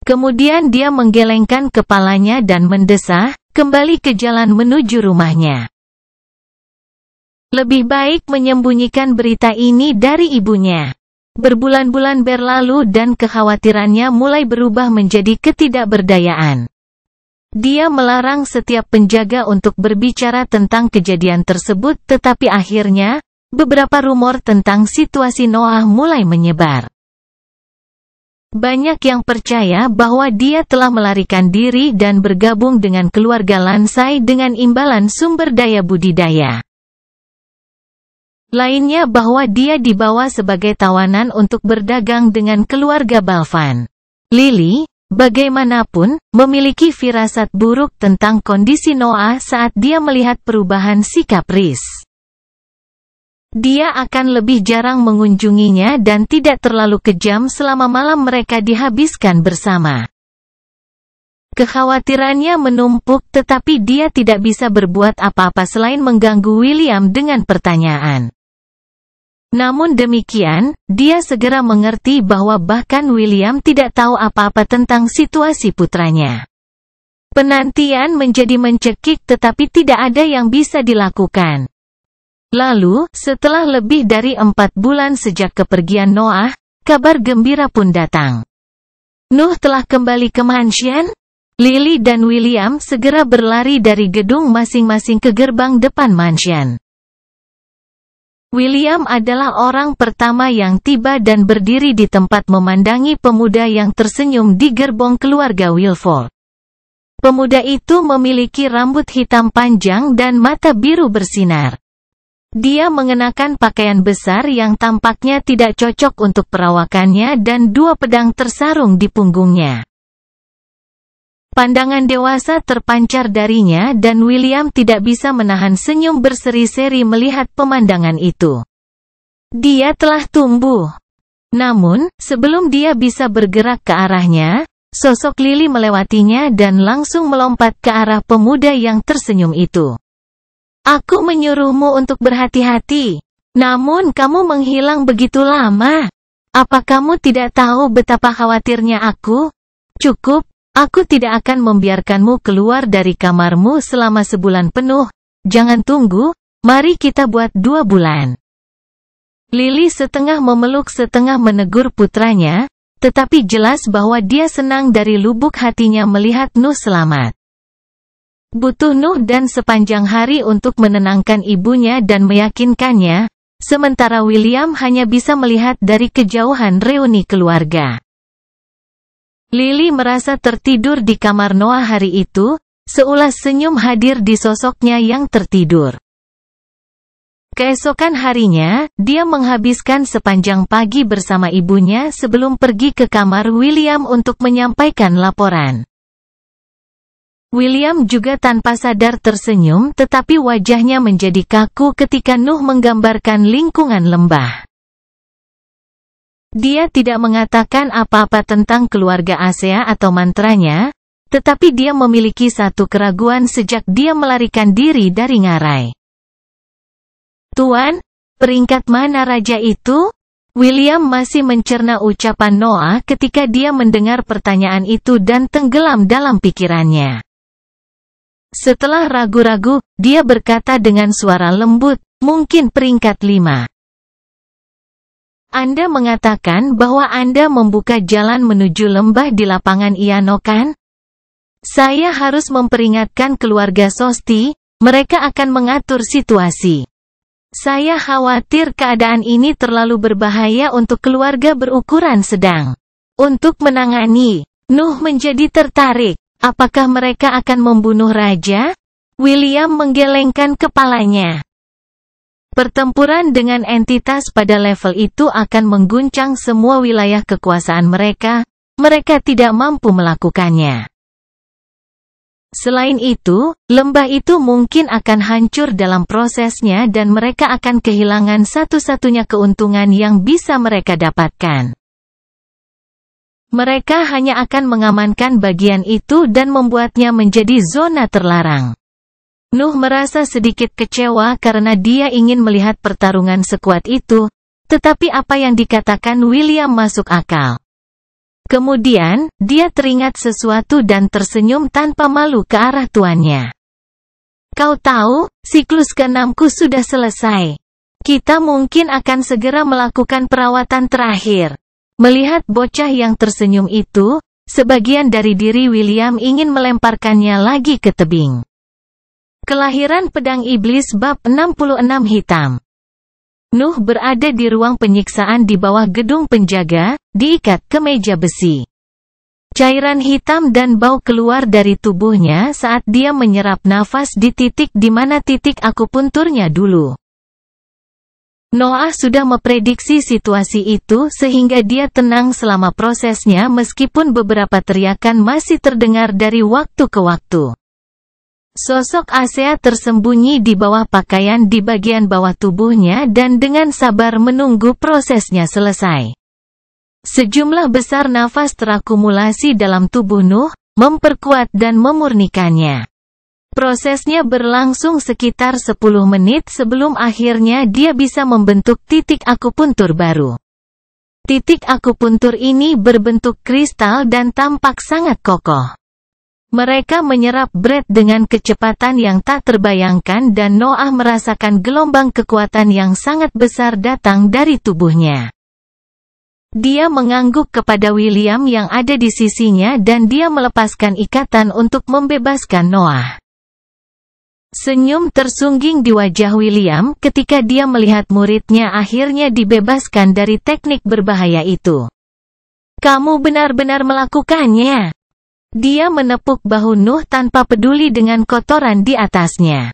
Kemudian dia menggelengkan kepalanya dan mendesah, kembali ke jalan menuju rumahnya. Lebih baik menyembunyikan berita ini dari ibunya. Berbulan-bulan berlalu dan kekhawatirannya mulai berubah menjadi ketidakberdayaan. Dia melarang setiap penjaga untuk berbicara tentang kejadian tersebut tetapi akhirnya, beberapa rumor tentang situasi Noah mulai menyebar. Banyak yang percaya bahwa dia telah melarikan diri dan bergabung dengan keluarga Lansai dengan imbalan sumber daya budidaya. Lainnya bahwa dia dibawa sebagai tawanan untuk berdagang dengan keluarga Balvan. Lily, bagaimanapun, memiliki firasat buruk tentang kondisi Noah saat dia melihat perubahan sikap Reese. Dia akan lebih jarang mengunjunginya dan tidak terlalu kejam selama malam mereka dihabiskan bersama. Kekhawatirannya menumpuk tetapi dia tidak bisa berbuat apa-apa selain mengganggu William dengan pertanyaan. Namun demikian, dia segera mengerti bahwa bahkan William tidak tahu apa-apa tentang situasi putranya. Penantian menjadi mencekik tetapi tidak ada yang bisa dilakukan. Lalu, setelah lebih dari 4 bulan sejak kepergian Noah, kabar gembira pun datang. Nuh telah kembali ke mansion. Lily dan William segera berlari dari gedung masing-masing ke gerbang depan mansion. William adalah orang pertama yang tiba dan berdiri di tempat memandangi pemuda yang tersenyum di gerbong keluarga Wilford. Pemuda itu memiliki rambut hitam panjang dan mata biru bersinar. Dia mengenakan pakaian besar yang tampaknya tidak cocok untuk perawakannya dan 2 pedang tersarung di punggungnya. Pandangan dewasa terpancar darinya dan William tidak bisa menahan senyum berseri-seri melihat pemandangan itu. Dia telah tumbuh. Namun, sebelum dia bisa bergerak ke arahnya, sosok Lily melewatinya dan langsung melompat ke arah pemuda yang tersenyum itu. Aku menyuruhmu untuk berhati-hati. Namun kamu menghilang begitu lama. Apa kamu tidak tahu betapa khawatirnya aku? Cukup, aku tidak akan membiarkanmu keluar dari kamarmu selama sebulan penuh. Jangan tunggu, mari kita buat 2 bulan. Lily setengah memeluk setengah menegur putranya, tetapi jelas bahwa dia senang dari lubuk hatinya melihat Nuh selamat. Butuh Nuh dan sepanjang hari untuk menenangkan ibunya dan meyakinkannya, sementara William hanya bisa melihat dari kejauhan reuni keluarga. Lily merasa tertidur di kamar Noah hari itu, seulas senyum hadir di sosoknya yang tertidur. Keesokan harinya, dia menghabiskan sepanjang pagi bersama ibunya sebelum pergi ke kamar William untuk menyampaikan laporan. William juga tanpa sadar tersenyum tetapi wajahnya menjadi kaku ketika Nuh menggambarkan lingkungan lembah. Dia tidak mengatakan apa-apa tentang keluarga Asea atau mantranya, tetapi dia memiliki satu keraguan sejak dia melarikan diri dari ngarai. Tuan, peringkat mana raja itu? William masih mencerna ucapan Noah ketika dia mendengar pertanyaan itu dan tenggelam dalam pikirannya. Setelah ragu-ragu, dia berkata dengan suara lembut, mungkin peringkat 5. Anda mengatakan bahwa Anda membuka jalan menuju lembah di lapangan Iano kan? Saya harus memperingatkan keluarga Sosti, mereka akan mengatur situasi. Saya khawatir keadaan ini terlalu berbahaya untuk keluarga berukuran sedang. Untuk menangani, Nuh menjadi tertarik. Apakah mereka akan membunuh raja? William menggelengkan kepalanya. Pertempuran dengan entitas pada level itu akan mengguncang semua wilayah kekuasaan mereka. Mereka tidak mampu melakukannya. Selain itu, lembah itu mungkin akan hancur dalam prosesnya dan mereka akan kehilangan satu-satunya keuntungan yang bisa mereka dapatkan. Mereka hanya akan mengamankan bagian itu dan membuatnya menjadi zona terlarang. Nuh merasa sedikit kecewa karena dia ingin melihat pertarungan sekuat itu, tetapi apa yang dikatakan William masuk akal. Kemudian, dia teringat sesuatu dan tersenyum tanpa malu ke arah tuannya. Kau tahu, siklus ke-6ku sudah selesai. Kita mungkin akan segera melakukan perawatan terakhir. Melihat bocah yang tersenyum itu, sebagian dari diri William ingin melemparkannya lagi ke tebing. Kelahiran Pedang Iblis bab 66 hitam. Nuh berada di ruang penyiksaan di bawah gedung penjaga, diikat ke meja besi. Cairan hitam dan bau keluar dari tubuhnya saat dia menyerap nafas di titik di mana titik akupunturnya dulu. Noah sudah memprediksi situasi itu sehingga dia tenang selama prosesnya meskipun beberapa teriakan masih terdengar dari waktu ke waktu. Sosok Asea tersembunyi di bawah pakaian di bagian bawah tubuhnya dan dengan sabar menunggu prosesnya selesai. Sejumlah besar nafas terakumulasi dalam tubuh Nuh, memperkuat dan memurnikannya. Prosesnya berlangsung sekitar 10 menit sebelum akhirnya dia bisa membentuk titik akupuntur baru. Titik akupuntur ini berbentuk kristal dan tampak sangat kokoh. Mereka menyerap berat dengan kecepatan yang tak terbayangkan dan Noah merasakan gelombang kekuatan yang sangat besar datang dari tubuhnya. Dia mengangguk kepada William yang ada di sisinya dan dia melepaskan ikatan untuk membebaskan Noah. Senyum tersungging di wajah William ketika dia melihat muridnya akhirnya dibebaskan dari teknik berbahaya itu. Kamu benar-benar melakukannya. Dia menepuk bahu Nuh tanpa peduli dengan kotoran di atasnya.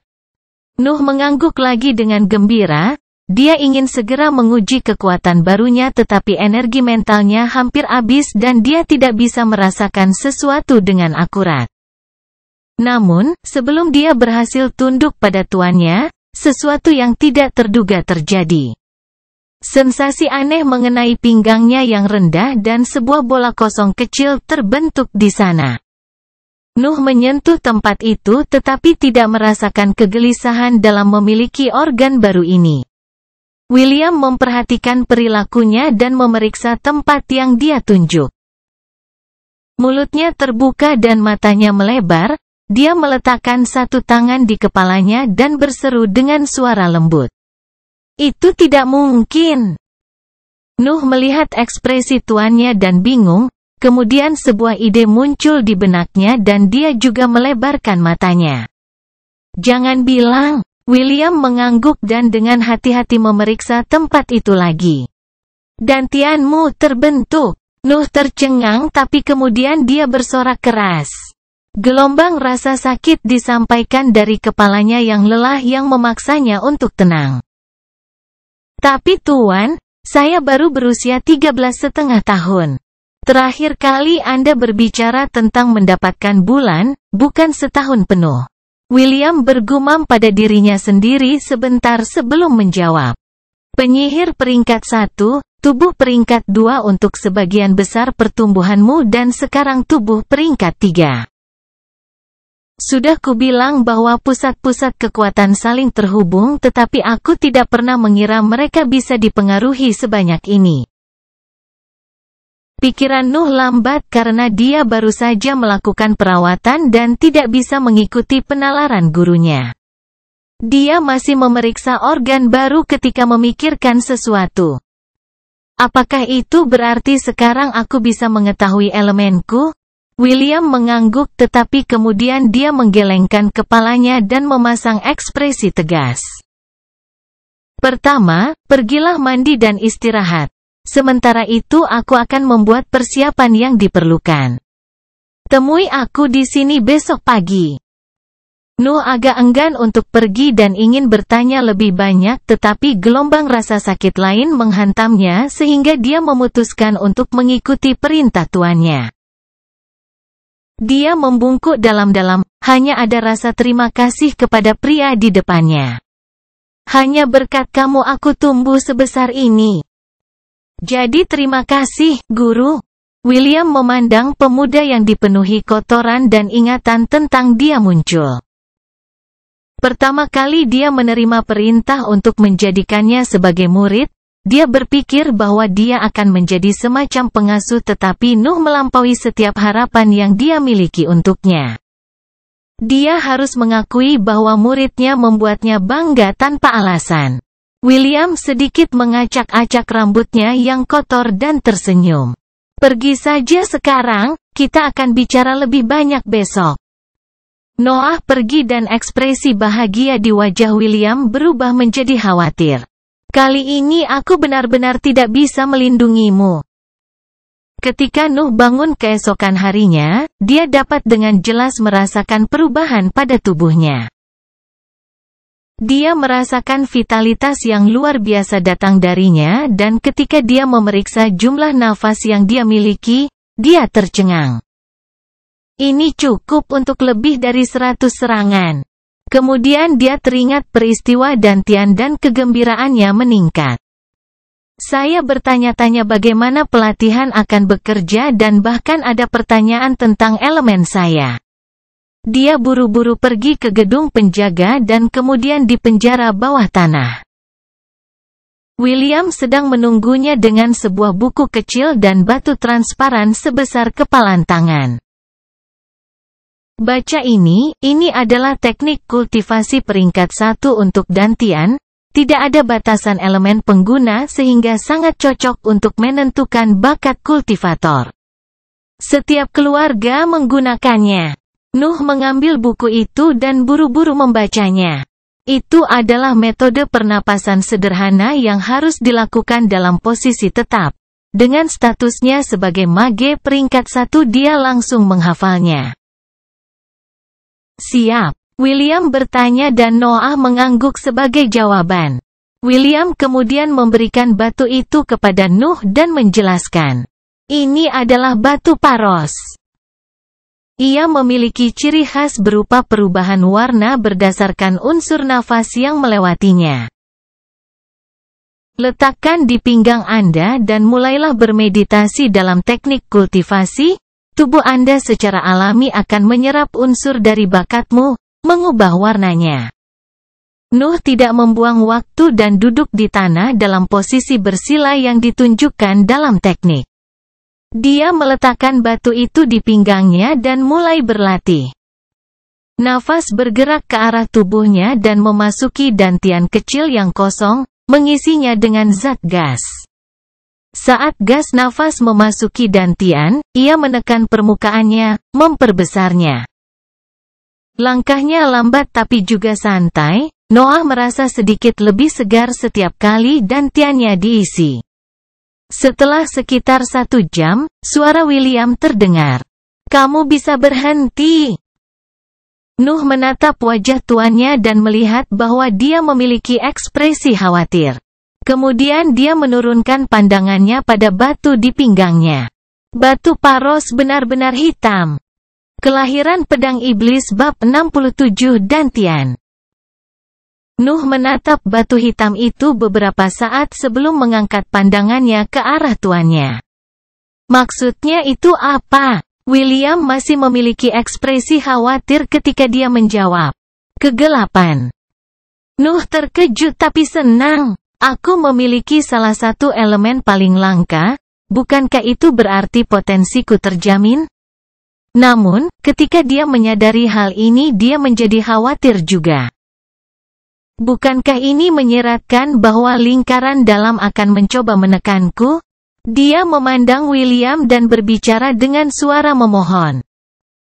Nuh mengangguk lagi dengan gembira. Dia ingin segera menguji kekuatan barunya tetapi energi mentalnya hampir habis dan dia tidak bisa merasakan sesuatu dengan akurat. Namun, sebelum dia berhasil tunduk pada tuannya, sesuatu yang tidak terduga terjadi. Sensasi aneh mengenai pinggangnya yang rendah dan sebuah bola kosong kecil terbentuk di sana. Nuh menyentuh tempat itu tetapi tidak merasakan kegelisahan dalam memiliki organ baru ini. William memperhatikan perilakunya dan memeriksa tempat yang dia tunjuk. Mulutnya terbuka dan matanya melebar. Dia meletakkan satu tangan di kepalanya dan berseru dengan suara lembut. Itu tidak mungkin. Nuh melihat ekspresi tuannya dan bingung, kemudian sebuah ide muncul di benaknya dan dia juga melebarkan matanya. Jangan bilang, William mengangguk dan dengan hati-hati memeriksa tempat itu lagi. Dantianmu terbentuk. Nuh tercengang tapi kemudian dia bersorak keras. Gelombang rasa sakit disampaikan dari kepalanya yang lelah yang memaksanya untuk tenang. Tapi Tuan, saya baru berusia 13,5 tahun. Terakhir kali Anda berbicara tentang mendapatkan bulan, bukan setahun penuh. William bergumam pada dirinya sendiri sebentar sebelum menjawab. Penyihir peringkat 1, tubuh peringkat 2 untuk sebagian besar pertumbuhanmu dan sekarang tubuh peringkat 3. Sudah kubilang bahwa pusat-pusat kekuatan saling terhubung tetapi aku tidak pernah mengira mereka bisa dipengaruhi sebanyak ini. Pikiran Nuh lambat karena dia baru saja melakukan perawatan dan tidak bisa mengikuti penalaran gurunya. Dia masih memeriksa organ baru ketika memikirkan sesuatu. Apakah itu berarti sekarang aku bisa mengetahui elemenku? William mengangguk tetapi kemudian dia menggelengkan kepalanya dan memasang ekspresi tegas. Pertama, pergilah mandi dan istirahat. Sementara itu aku akan membuat persiapan yang diperlukan. Temui aku di sini besok pagi. Nuh agak enggan untuk pergi dan ingin bertanya lebih banyak tetapi gelombang rasa sakit lain menghantamnya sehingga dia memutuskan untuk mengikuti perintah tuannya. Dia membungkuk dalam-dalam, hanya ada rasa terima kasih kepada pria di depannya. Hanya berkat kamu aku tumbuh sebesar ini. Jadi terima kasih, Guru. William memandang pemuda yang dipenuhi kotoran dan ingatan tentang dia muncul. Pertama kali dia menerima perintah untuk menjadikannya sebagai murid, dia berpikir bahwa dia akan menjadi semacam pengasuh tetapi Nuh melampaui setiap harapan yang dia miliki untuknya. Dia harus mengakui bahwa muridnya membuatnya bangga tanpa alasan. William sedikit mengacak-acak rambutnya yang kotor dan tersenyum. Pergi saja sekarang, kita akan bicara lebih banyak besok. Noah pergi dan ekspresi bahagia di wajah William berubah menjadi khawatir. Kali ini aku benar-benar tidak bisa melindungimu. Ketika Nuh bangun keesokan harinya, dia dapat dengan jelas merasakan perubahan pada tubuhnya. Dia merasakan vitalitas yang luar biasa datang darinya dan ketika dia memeriksa jumlah nafas yang dia miliki, dia tercengang. Ini cukup untuk lebih dari 100 serangan. Kemudian dia teringat peristiwa dantian dan kegembiraannya meningkat. Saya bertanya-tanya bagaimana pelatihan akan bekerja dan bahkan ada pertanyaan tentang elemen saya. Dia buru-buru pergi ke gedung penjaga dan kemudian di penjara bawah tanah. William sedang menunggunya dengan sebuah buku kecil dan batu transparan sebesar kepalan tangan. Baca ini adalah teknik kultivasi peringkat 1 untuk dantian, tidak ada batasan elemen pengguna sehingga sangat cocok untuk menentukan bakat kultivator. Setiap keluarga menggunakannya. Nuh mengambil buku itu dan buru-buru membacanya. Itu adalah metode pernapasan sederhana yang harus dilakukan dalam posisi tetap. Dengan statusnya sebagai mage peringkat 1 dia langsung menghafalnya. Siap. William bertanya dan Noah mengangguk sebagai jawaban. William kemudian memberikan batu itu kepada Nuh dan menjelaskan. Ini adalah batu paros. Ia memiliki ciri khas berupa perubahan warna berdasarkan unsur nafas yang melewatinya. Letakkan di pinggang Anda dan mulailah bermeditasi dalam teknik kultivasi. Tubuh Anda secara alami akan menyerap unsur dari bakatmu, mengubah warnanya. Nuh tidak membuang waktu dan duduk di tanah dalam posisi bersila yang ditunjukkan dalam teknik. Dia meletakkan batu itu di pinggangnya dan mulai berlatih. Nafas bergerak ke arah tubuhnya dan memasuki dantian kecil yang kosong, mengisinya dengan zat gas. Saat gas nafas memasuki dantian, ia menekan permukaannya, memperbesarnya. Langkahnya lambat tapi juga santai, Noah merasa sedikit lebih segar setiap kali dantiannya diisi. Setelah sekitar 1 jam, suara William terdengar. Kamu bisa berhenti. Nuh menatap wajah tuannya dan melihat bahwa dia memiliki ekspresi khawatir. Kemudian dia menurunkan pandangannya pada batu di pinggangnya. Batu paros benar-benar hitam. Kelahiran pedang iblis bab 67 dantian. Nuh menatap batu hitam itu beberapa saat sebelum mengangkat pandangannya ke arah tuannya. Maksudnya itu apa? William masih memiliki ekspresi khawatir ketika dia menjawab. Kegelapan. Nuh terkejut tapi senang. Aku memiliki salah satu elemen paling langka, bukankah itu berarti potensiku terjamin? Namun, ketika dia menyadari hal ini dia menjadi khawatir juga. Bukankah ini menyiratkan bahwa lingkaran dalam akan mencoba menekanku? Dia memandang William dan berbicara dengan suara memohon.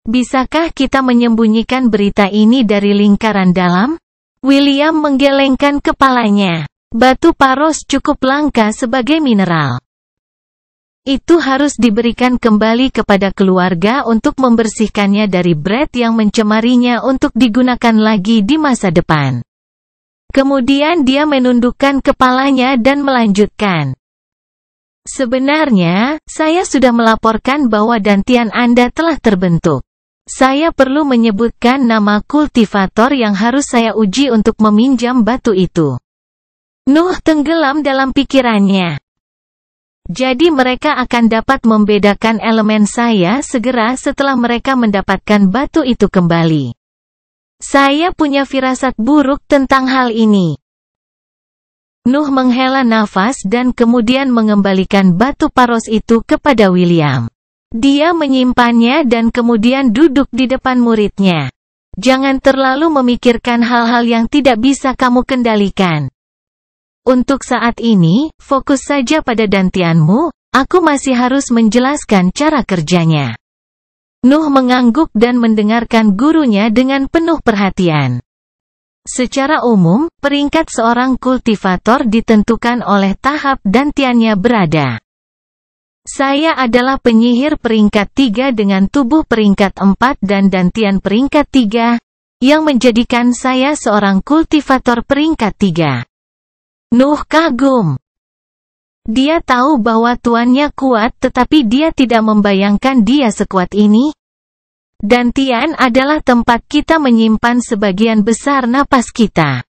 Bisakah kita menyembunyikan berita ini dari lingkaran dalam? William menggelengkan kepalanya. Batu paros cukup langka sebagai mineral. Itu harus diberikan kembali kepada keluarga untuk membersihkannya dari Brett yang mencemarinya untuk digunakan lagi di masa depan. Kemudian dia menundukkan kepalanya dan melanjutkan. Sebenarnya, saya sudah melaporkan bahwa dantian Anda telah terbentuk. Saya perlu menyebutkan nama kultivator yang harus saya uji untuk meminjam batu itu. Nuh tenggelam dalam pikirannya. Jadi mereka akan dapat membedakan elemen saya segera setelah mereka mendapatkan batu itu kembali. Saya punya firasat buruk tentang hal ini. Nuh menghela nafas dan kemudian mengembalikan batu paros itu kepada William. Dia menyimpannya dan kemudian duduk di depan muridnya. Jangan terlalu memikirkan hal-hal yang tidak bisa kamu kendalikan. Untuk saat ini, fokus saja pada dantianmu, aku masih harus menjelaskan cara kerjanya. Nuh mengangguk dan mendengarkan gurunya dengan penuh perhatian. Secara umum, peringkat seorang kultivator ditentukan oleh tahap dantiannya berada. Saya adalah penyihir peringkat 3 dengan tubuh peringkat 4 dan dantian peringkat 3. yang menjadikan saya seorang kultivator peringkat 3. Nuh kagum. Dia tahu bahwa tuannya kuat tetapi dia tidak membayangkan dia sekuat ini. Dantian adalah tempat kita menyimpan sebagian besar napas kita.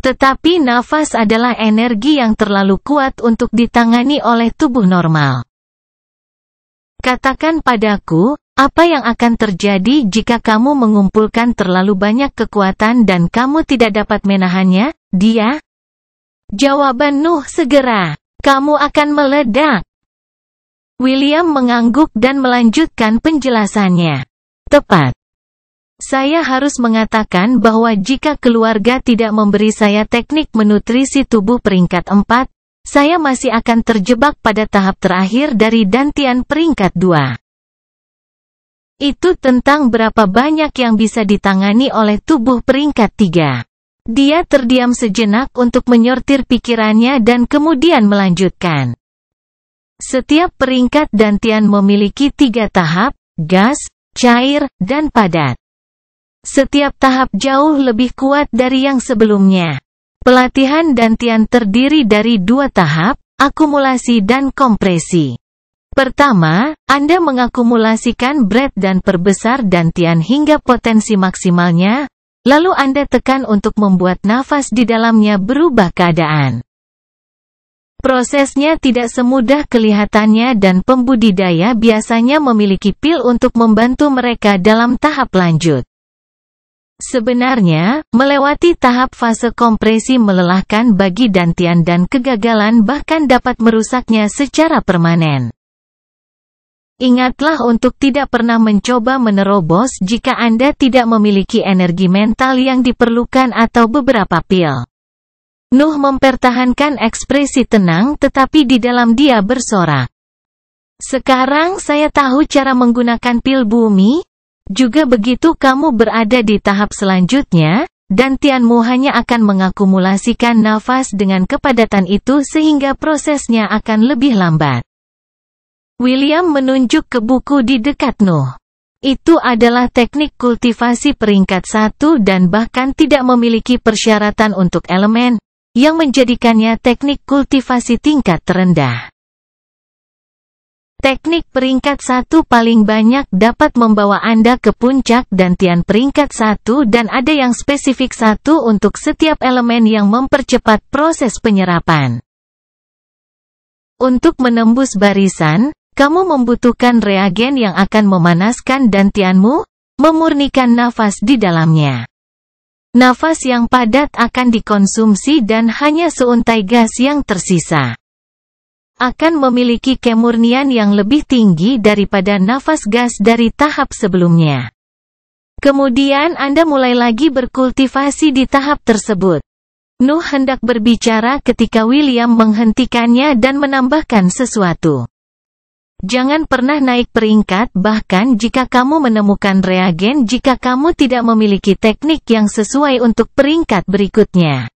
Tetapi nafas adalah energi yang terlalu kuat untuk ditangani oleh tubuh normal. Katakan padaku, apa yang akan terjadi jika kamu mengumpulkan terlalu banyak kekuatan dan kamu tidak dapat menahannya, dia? Jawaban Nuh segera, kamu akan meledak. William mengangguk dan melanjutkan penjelasannya. Tepat. Saya harus mengatakan bahwa jika keluarga tidak memberi saya teknik menutrisi tubuh peringkat 4, saya masih akan terjebak pada tahap terakhir dari dantian peringkat 2. Itu tentang berapa banyak yang bisa ditangani oleh tubuh peringkat 3. Dia terdiam sejenak untuk menyortir pikirannya dan kemudian melanjutkan. Setiap peringkat dantian memiliki 3 tahap, gas, cair, dan padat. Setiap tahap jauh lebih kuat dari yang sebelumnya. Pelatihan dantian terdiri dari 2 tahap, akumulasi dan kompresi. Pertama, Anda mengakumulasikan breath dan perbesar dantian hingga potensi maksimalnya, lalu Anda tekan untuk membuat nafas di dalamnya berubah keadaan. Prosesnya tidak semudah kelihatannya dan pembudidaya biasanya memiliki pil untuk membantu mereka dalam tahap lanjut. Sebenarnya, melewati tahap fase kompresi melelahkan bagi dantian dan kegagalan bahkan dapat merusaknya secara permanen. Ingatlah untuk tidak pernah mencoba menerobos jika Anda tidak memiliki energi mental yang diperlukan atau beberapa pil. Nuh mempertahankan ekspresi tenang tetapi di dalam dia bersorak. Sekarang saya tahu cara menggunakan pil bumi. Juga begitu kamu berada di tahap selanjutnya, dantianmu hanya akan mengakumulasikan nafas dengan kepadatan itu sehingga prosesnya akan lebih lambat. William menunjuk ke buku di dekat Nuh. Itu adalah teknik kultivasi peringkat 1 dan bahkan tidak memiliki persyaratan untuk elemen, yang menjadikannya teknik kultivasi tingkat terendah. Teknik peringkat 1 paling banyak dapat membawa Anda ke puncak dantian peringkat 1 dan ada yang spesifik 1 untuk setiap elemen yang mempercepat proses penyerapan. Untuk menembus barisan, kamu membutuhkan reagen yang akan memanaskan dantianmu, memurnikan nafas di dalamnya. Nafas yang padat akan dikonsumsi dan hanya seuntai gas yang tersisa akan memiliki kemurnian yang lebih tinggi daripada nafas gas dari tahap sebelumnya. Kemudian Anda mulai lagi berkultivasi di tahap tersebut. Nuh hendak berbicara ketika William menghentikannya dan menambahkan sesuatu. Jangan pernah naik peringkat bahkan jika kamu menemukan reagen jika kamu tidak memiliki teknik yang sesuai untuk peringkat berikutnya.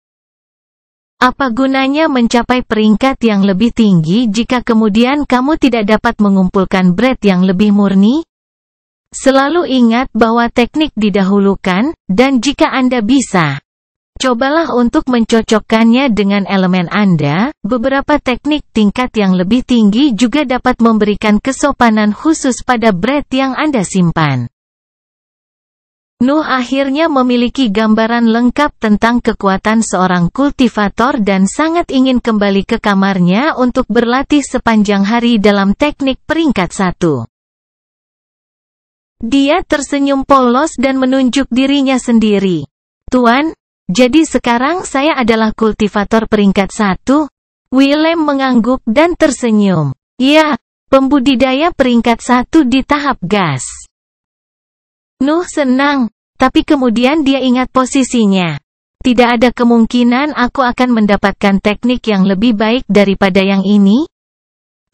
Apa gunanya mencapai peringkat yang lebih tinggi jika kemudian kamu tidak dapat mengumpulkan breath yang lebih murni? Selalu ingat bahwa teknik didahulukan, dan jika Anda bisa, cobalah untuk mencocokkannya dengan elemen Anda. Beberapa teknik tingkat yang lebih tinggi juga dapat memberikan kesopanan khusus pada breath yang Anda simpan. Nuh akhirnya memiliki gambaran lengkap tentang kekuatan seorang kultivator dan sangat ingin kembali ke kamarnya untuk berlatih sepanjang hari dalam teknik peringkat 1. Dia tersenyum polos dan menunjuk dirinya sendiri. Tuan, jadi sekarang saya adalah kultivator peringkat 1? William mengangguk dan tersenyum. Ya, pembudidaya peringkat 1 di tahap gas. Nuh senang, tapi kemudian dia ingat posisinya. Tidak ada kemungkinan aku akan mendapatkan teknik yang lebih baik daripada yang ini?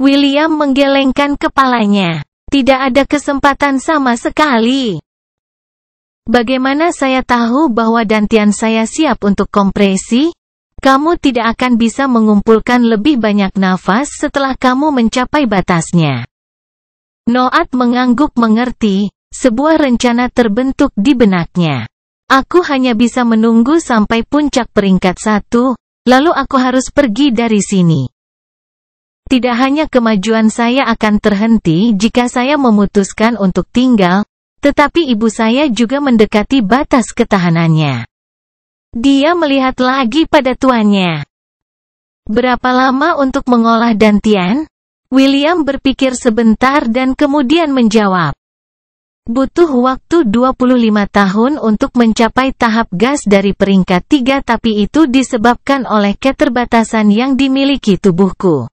William menggelengkan kepalanya. Tidak ada kesempatan sama sekali. Bagaimana saya tahu bahwa dantian saya siap untuk kompresi? Kamu tidak akan bisa mengumpulkan lebih banyak nafas setelah kamu mencapai batasnya. Noat mengangguk mengerti. sebuah rencana terbentuk di benaknya. Aku hanya bisa menunggu sampai puncak peringkat 1, lalu aku harus pergi dari sini. Tidak hanya kemajuan saya akan terhenti jika saya memutuskan untuk tinggal, tetapi ibu saya juga mendekati batas ketahanannya. Dia melihat lagi pada tuannya. Berapa lama untuk mengolah dantian? William berpikir sebentar dan kemudian menjawab. Butuh waktu 25 tahun untuk mencapai tahap gas dari peringkat 3, tapi itu disebabkan oleh keterbatasan yang dimiliki tubuhku.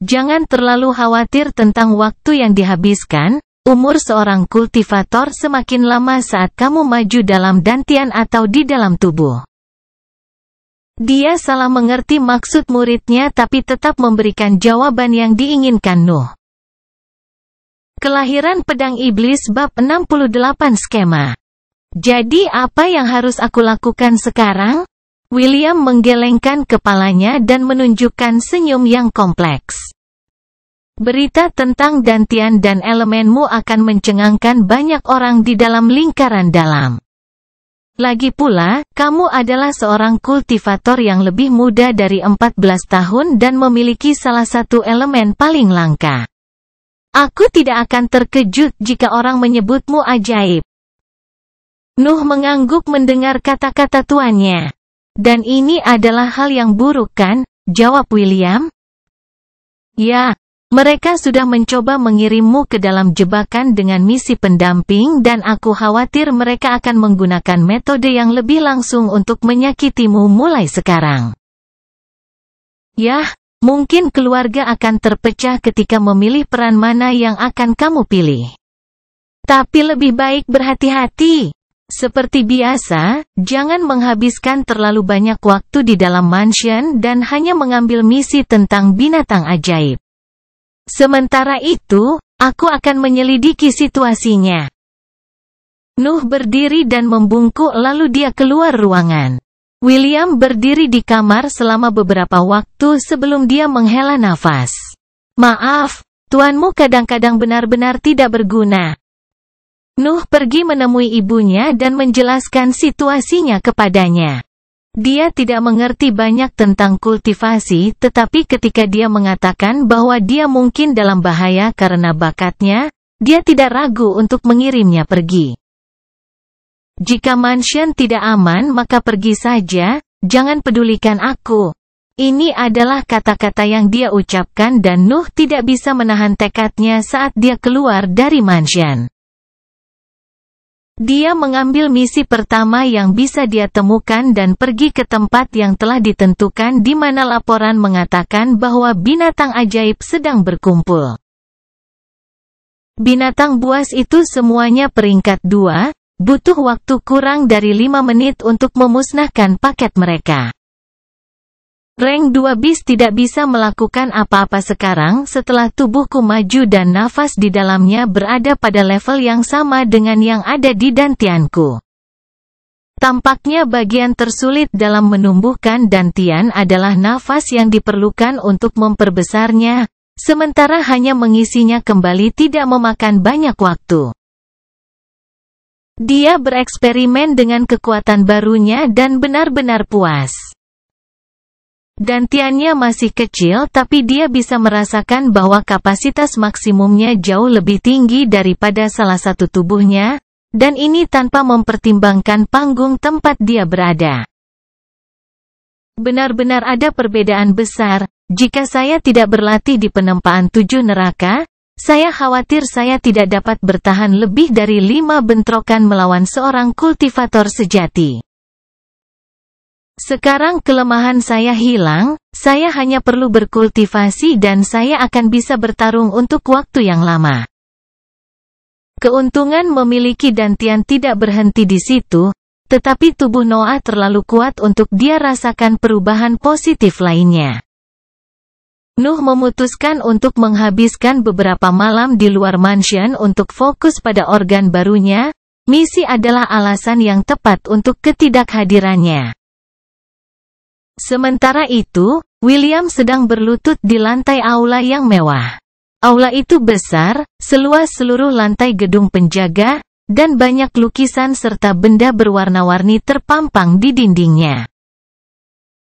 Jangan terlalu khawatir tentang waktu yang dihabiskan. Umur seorang kultivator semakin lama saat kamu maju dalam dantian atau di dalam tubuh. Dia salah mengerti maksud muridnya tapi tetap memberikan jawaban yang diinginkan Nuh. Kelahiran pedang iblis bab 68 skema. Jadi apa yang harus aku lakukan sekarang? William menggelengkan kepalanya dan menunjukkan senyum yang kompleks. Berita tentang dantian dan elemenmu akan mencengangkan banyak orang di dalam lingkaran dalam. Lagi pula, kamu adalah seorang kultivator yang lebih muda dari 14 tahun dan memiliki salah satu elemen paling langka. Aku tidak akan terkejut jika orang menyebutmu ajaib. Nuh mengangguk mendengar kata-kata tuannya. Dan ini adalah hal yang buruk kan? Jawab William. Ya, mereka sudah mencoba mengirimmu ke dalam jebakan dengan misi pendamping dan aku khawatir mereka akan menggunakan metode yang lebih langsung untuk menyakitimu mulai sekarang. Yah, mungkin keluarga akan terpecah ketika memilih peran mana yang akan kamu pilih. Tapi lebih baik berhati-hati. Seperti biasa, jangan menghabiskan terlalu banyak waktu di dalam mansion dan hanya mengambil misi tentang binatang ajaib. Sementara itu, aku akan menyelidiki situasinya. Nuh berdiri dan membungkuk lalu dia keluar ruangan. William berdiri di kamar selama beberapa waktu sebelum dia menghela nafas. Maaf, tuanmu kadang-kadang benar-benar tidak berguna. Nuh pergi menemui ibunya dan menjelaskan situasinya kepadanya. Dia tidak mengerti banyak tentang kultivasi, tetapi ketika dia mengatakan bahwa dia mungkin dalam bahaya karena bakatnya, dia tidak ragu untuk mengirimnya pergi. Jika mansion tidak aman maka pergi saja, jangan pedulikan aku. Ini adalah kata-kata yang dia ucapkan dan Nuh tidak bisa menahan tekadnya saat dia keluar dari mansion. Dia mengambil misi pertama yang bisa dia temukan dan pergi ke tempat yang telah ditentukan di mana laporan mengatakan bahwa binatang ajaib sedang berkumpul. Binatang buas itu semuanya peringkat 2, butuh waktu kurang dari 5 menit untuk memusnahkan paket mereka. Rank 2 bis tidak bisa melakukan apa-apa sekarang setelah tubuhku maju dan nafas di dalamnya berada pada level yang sama dengan yang ada di dantianku. Tampaknya bagian tersulit dalam menumbuhkan dantian adalah nafas yang diperlukan untuk memperbesarnya, sementara hanya mengisinya kembali tidak memakan banyak waktu. Dia bereksperimen dengan kekuatan barunya dan benar-benar puas. Dantiannya masih kecil tapi dia bisa merasakan bahwa kapasitas maksimumnya jauh lebih tinggi daripada salah satu tubuhnya, dan ini tanpa mempertimbangkan panggung tempat dia berada. Benar-benar ada perbedaan besar. Jika saya tidak berlatih di penempaan 7 neraka, saya khawatir saya tidak dapat bertahan lebih dari 5 bentrokan melawan seorang kultivator sejati. Sekarang kelemahan saya hilang, saya hanya perlu berkultivasi dan saya akan bisa bertarung untuk waktu yang lama. Keuntungan memiliki dantian tidak berhenti di situ, tetapi tubuh Noah terlalu kuat untuk dia rasakan perubahan positif lainnya. Nuh memutuskan untuk menghabiskan beberapa malam di luar mansion untuk fokus pada organ barunya. Misi adalah alasan yang tepat untuk ketidakhadirannya. Sementara itu, William sedang berlutut di lantai aula yang mewah. Aula itu besar, seluas seluruh lantai gedung penjaga, dan banyak lukisan serta benda berwarna-warni terpampang di dindingnya.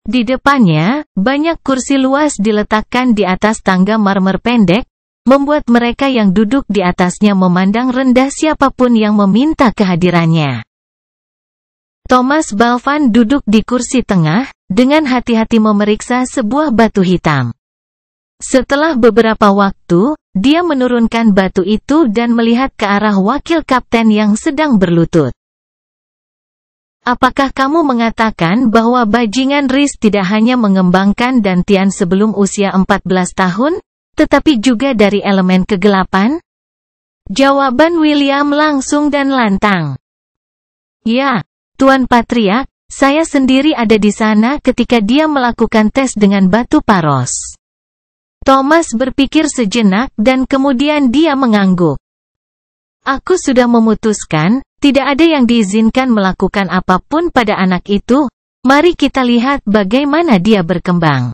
Di depannya, banyak kursi luas diletakkan di atas tangga marmer pendek, membuat mereka yang duduk di atasnya memandang rendah siapapun yang meminta kehadirannya. Thomas Balvan duduk di kursi tengah, dengan hati-hati memeriksa sebuah batu hitam. Setelah beberapa waktu, dia menurunkan batu itu dan melihat ke arah wakil kapten yang sedang berlutut. Apakah kamu mengatakan bahwa bajingan Rhys tidak hanya mengembangkan dantian sebelum usia 14 tahun, tetapi juga dari elemen kegelapan? Jawaban William langsung dan lantang. Ya, Tuan Patriark, saya sendiri ada di sana ketika dia melakukan tes dengan batu paros. Thomas berpikir sejenak dan kemudian dia mengangguk. Aku sudah memutuskan, tidak ada yang diizinkan melakukan apapun pada anak itu, mari kita lihat bagaimana dia berkembang.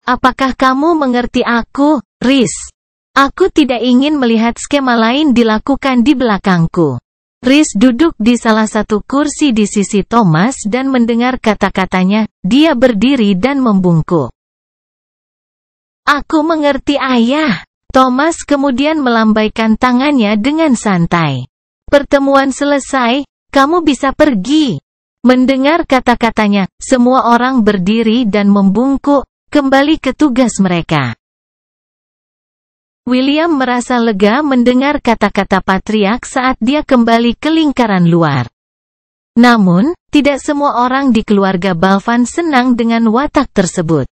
Apakah kamu mengerti aku, Rhys? Aku tidak ingin melihat skema lain dilakukan di belakangku. Rhys duduk di salah satu kursi di sisi Thomas dan mendengar kata-katanya, dia berdiri dan membungkuk. Aku mengerti ayah. Thomas kemudian melambaikan tangannya dengan santai. Pertemuan selesai, kamu bisa pergi. Mendengar kata-katanya, semua orang berdiri dan membungkuk, kembali ke tugas mereka. William merasa lega mendengar kata-kata Patriark saat dia kembali ke lingkaran luar. Namun, tidak semua orang di keluarga Balvan senang dengan watak tersebut.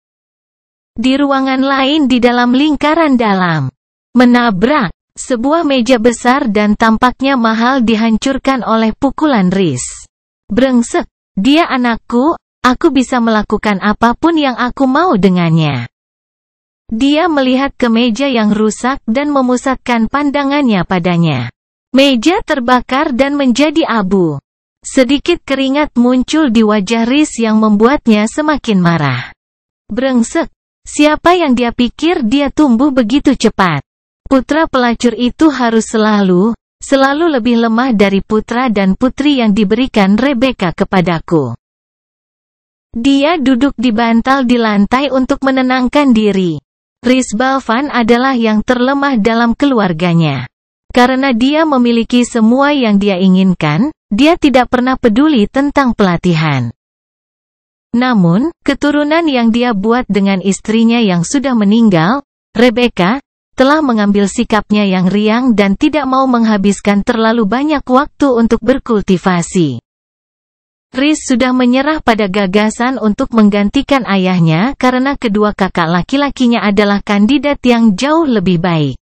Di ruangan lain di dalam lingkaran dalam, menabrak, sebuah meja besar dan tampaknya mahal dihancurkan oleh pukulan Rhys. Brengsek, dia anakku, aku bisa melakukan apapun yang aku mau dengannya. Dia melihat ke meja yang rusak dan memusatkan pandangannya padanya. Meja terbakar dan menjadi abu. Sedikit keringat muncul di wajah Rhys yang membuatnya semakin marah. Brengsek. Siapa yang dia pikir dia tumbuh begitu cepat? Putra pelacur itu harus selalu lebih lemah dari putra dan putri yang diberikan Rebecca kepadaku. Dia duduk di bantal di lantai untuk menenangkan diri. Rhys Balvan adalah yang terlemah dalam keluarganya. Karena dia memiliki semua yang dia inginkan, dia tidak pernah peduli tentang pelatihan. Namun, keturunan yang dia buat dengan istrinya yang sudah meninggal, Rebecca, telah mengambil sikapnya yang riang dan tidak mau menghabiskan terlalu banyak waktu untuk berkultivasi. Rhys sudah menyerah pada gagasan untuk menggantikan ayahnya karena kedua kakak laki-lakinya adalah kandidat yang jauh lebih baik.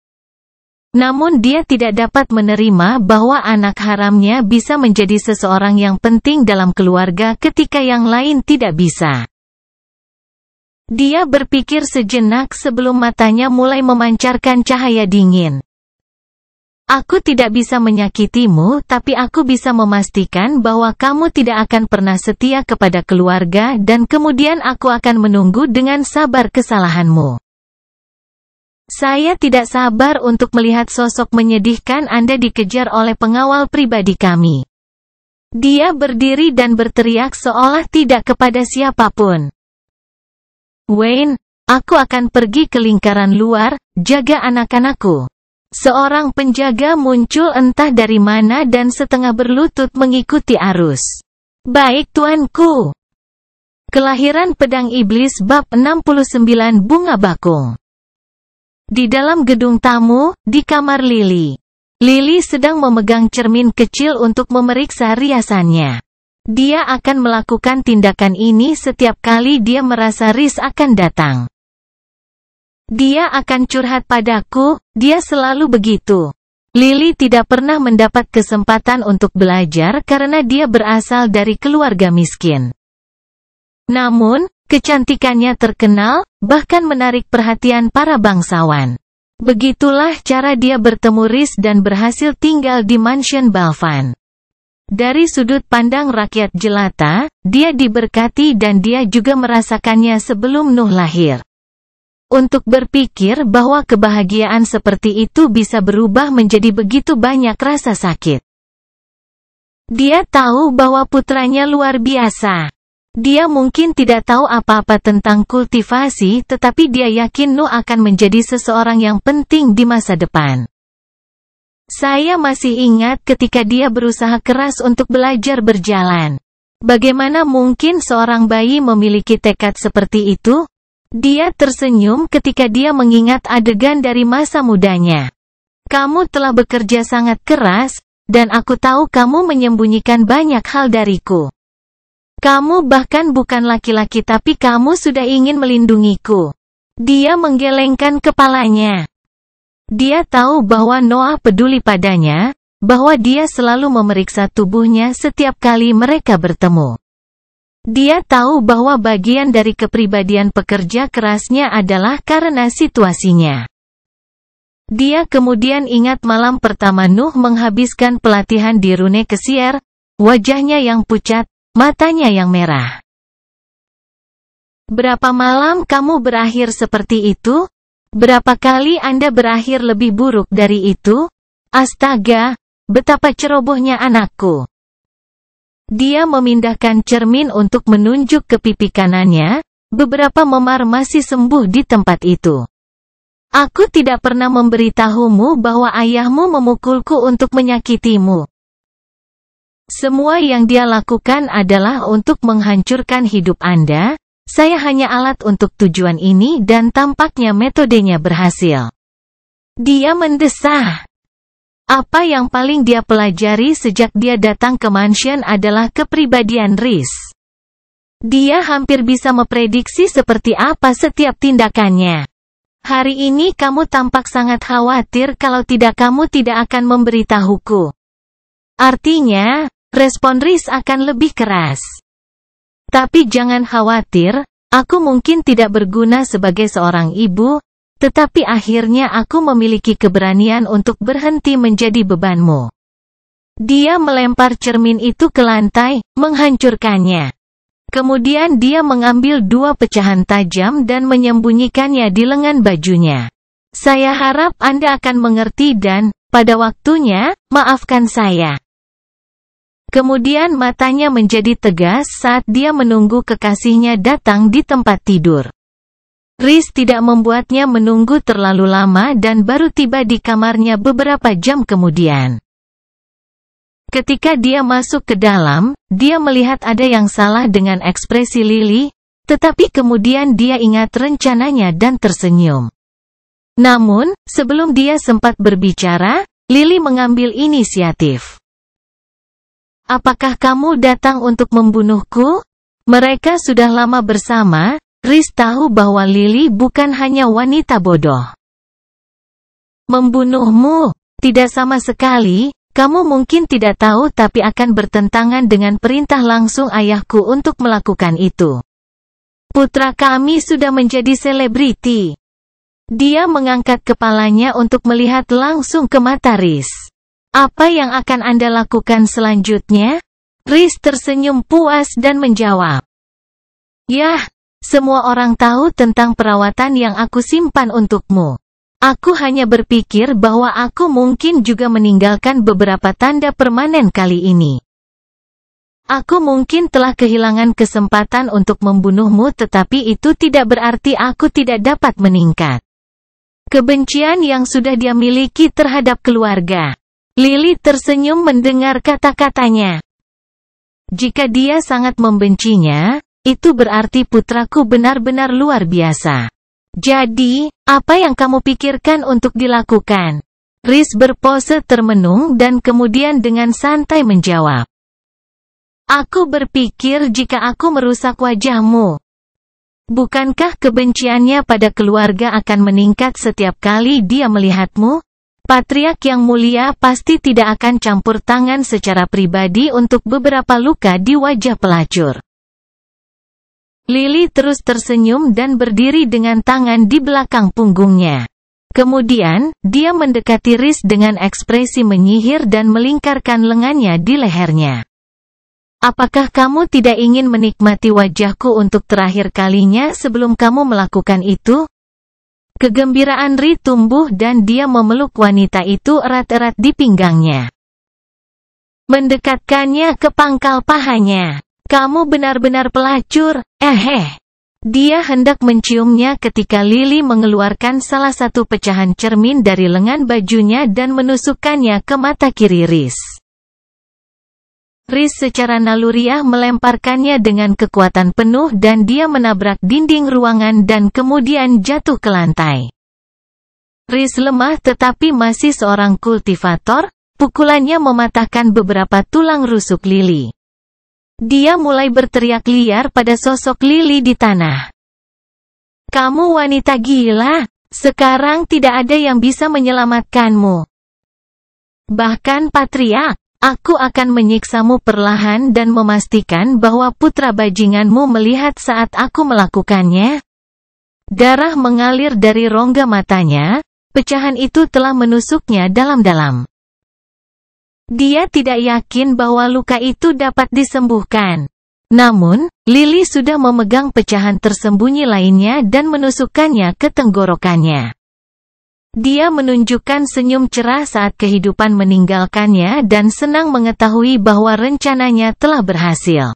Namun dia tidak dapat menerima bahwa anak haramnya bisa menjadi seseorang yang penting dalam keluarga ketika yang lain tidak bisa. Dia berpikir sejenak sebelum matanya mulai memancarkan cahaya dingin. Aku tidak bisa menyakitimu, tapi aku bisa memastikan bahwa kamu tidak akan pernah setia kepada keluarga dan kemudian aku akan menunggu dengan sabar kesalahanmu. Saya tidak sabar untuk melihat sosok menyedihkan Anda dikejar oleh pengawal pribadi kami. Dia berdiri dan berteriak seolah tidak kepada siapapun. Wayne, aku akan pergi ke lingkaran luar, jaga anak-anakku. Seorang penjaga muncul entah dari mana dan setengah berlutut mengikuti arus. Baik tuanku. Kelahiran Pedang Iblis bab 69 Bunga Bakung. Di dalam gedung tamu, di kamar Lily. Lily sedang memegang cermin kecil untuk memeriksa riasannya. Dia akan melakukan tindakan ini setiap kali dia merasa Rhys akan datang. Dia akan curhat padaku, dia selalu begitu. Lily tidak pernah mendapat kesempatan untuk belajar karena dia berasal dari keluarga miskin. Namun, kecantikannya terkenal, bahkan menarik perhatian para bangsawan. Begitulah cara dia bertemu Rhys dan berhasil tinggal di mansion Balvan. Dari sudut pandang rakyat jelata, dia diberkati dan dia juga merasakannya sebelum Nuh lahir. untuk berpikir bahwa kebahagiaan seperti itu bisa berubah menjadi begitu banyak rasa sakit. Dia tahu bahwa putranya luar biasa. Dia mungkin tidak tahu apa-apa tentang kultivasi, tetapi dia yakin Nuh akan menjadi seseorang yang penting di masa depan. Saya masih ingat ketika dia berusaha keras untuk belajar berjalan. Bagaimana mungkin seorang bayi memiliki tekad seperti itu? Dia tersenyum ketika dia mengingat adegan dari masa mudanya. Kamu telah bekerja sangat keras, dan aku tahu kamu menyembunyikan banyak hal dariku. Kamu bahkan bukan laki-laki tapi kamu sudah ingin melindungiku. Dia menggelengkan kepalanya. Dia tahu bahwa Noah peduli padanya, bahwa dia selalu memeriksa tubuhnya setiap kali mereka bertemu. Dia tahu bahwa bagian dari kepribadian pekerja kerasnya adalah karena situasinya. Dia kemudian ingat malam pertama Nuh menghabiskan pelatihan di Rune Kesier, wajahnya yang pucat, matanya yang merah. Berapa malam kamu berakhir seperti itu? Berapa kali Anda berakhir lebih buruk dari itu? Astaga, betapa cerobohnya anakku. Dia memindahkan cermin untuk menunjuk ke pipi kanannya, beberapa memar masih sembuh di tempat itu. Aku tidak pernah memberitahumu bahwa ayahmu memukulku untuk menyakitimu. Semua yang dia lakukan adalah untuk menghancurkan hidup Anda. Saya hanya alat untuk tujuan ini dan tampaknya metodenya berhasil. Dia mendesah. Apa yang paling dia pelajari sejak dia datang ke mansion adalah kepribadian Rhys. Dia hampir bisa memprediksi seperti apa setiap tindakannya. Hari ini kamu tampak sangat khawatir, kalau tidak kamu tidak akan memberitahuku. Artinya, respon Rhys akan lebih keras. Tapi jangan khawatir, aku mungkin tidak berguna sebagai seorang ibu, tetapi akhirnya aku memiliki keberanian untuk berhenti menjadi bebanmu. Dia melempar cermin itu ke lantai, menghancurkannya. Kemudian dia mengambil 2 pecahan tajam dan menyembunyikannya di lengan bajunya. Saya harap Anda akan mengerti dan, pada waktunya, maafkan saya. Kemudian matanya menjadi tegas saat dia menunggu kekasihnya datang di tempat tidur. Rhys tidak membuatnya menunggu terlalu lama dan baru tiba di kamarnya beberapa jam kemudian. Ketika dia masuk ke dalam, dia melihat ada yang salah dengan ekspresi Lily, tetapi kemudian dia ingat rencananya dan tersenyum. Namun, sebelum dia sempat berbicara, Lily mengambil inisiatif. Apakah kamu datang untuk membunuhku? Mereka sudah lama bersama. Rhys tahu bahwa Lily bukan hanya wanita bodoh. Membunuhmu? Tidak sama sekali. Kamu mungkin tidak tahu tapi akan bertentangan dengan perintah langsung ayahku untuk melakukan itu. Putra kami sudah menjadi selebriti. Dia mengangkat kepalanya untuk melihat langsung ke mata Rhys. Apa yang akan Anda lakukan selanjutnya? Rhys tersenyum puas dan menjawab. Yah, semua orang tahu tentang perawatan yang aku simpan untukmu. Aku hanya berpikir bahwa aku mungkin juga meninggalkan beberapa tanda permanen kali ini. Aku mungkin telah kehilangan kesempatan untuk membunuhmu, tetapi itu tidak berarti aku tidak dapat meningkat. Kebencian yang sudah dia miliki terhadap keluarga. Lily tersenyum mendengar kata-katanya. Jika dia sangat membencinya, itu berarti putraku benar-benar luar biasa. Jadi, apa yang kamu pikirkan untuk dilakukan? Rhys berpose termenung dan kemudian dengan santai menjawab. Aku berpikir jika aku merusak wajahmu. Bukankah kebenciannya pada keluarga akan meningkat setiap kali dia melihatmu? Patriark yang mulia pasti tidak akan campur tangan secara pribadi untuk beberapa luka di wajah pelacur. Lily terus tersenyum dan berdiri dengan tangan di belakang punggungnya. Kemudian, dia mendekati Rhys dengan ekspresi menyihir dan melingkarkan lengannya di lehernya. Apakah kamu tidak ingin menikmati wajahku untuk terakhir kalinya sebelum kamu melakukan itu? Kegembiraan Ri tumbuh dan dia memeluk wanita itu erat-erat di pinggangnya. Mendekatkannya ke pangkal pahanya. Kamu benar-benar pelacur, Dia hendak menciumnya ketika Lily mengeluarkan salah satu pecahan cermin dari lengan bajunya dan menusukkannya ke mata kiri Riz. Riz secara naluriah melemparkannya dengan kekuatan penuh dan dia menabrak dinding ruangan dan kemudian jatuh ke lantai. Riz lemah tetapi masih seorang kultivator, pukulannya mematahkan beberapa tulang rusuk Lily. Dia mulai berteriak liar pada sosok Lily di tanah. Kamu wanita gila, sekarang tidak ada yang bisa menyelamatkanmu. Bahkan Patriark. Aku akan menyiksamu perlahan dan memastikan bahwa putra bajinganmu melihat saat aku melakukannya. Darah mengalir dari rongga matanya, pecahan itu telah menusuknya dalam-dalam. Dia tidak yakin bahwa luka itu dapat disembuhkan. Namun, Lily sudah memegang pecahan tersembunyi lainnya dan menusukkannya ke tenggorokannya. Dia menunjukkan senyum cerah saat kehidupan meninggalkannya dan senang mengetahui bahwa rencananya telah berhasil.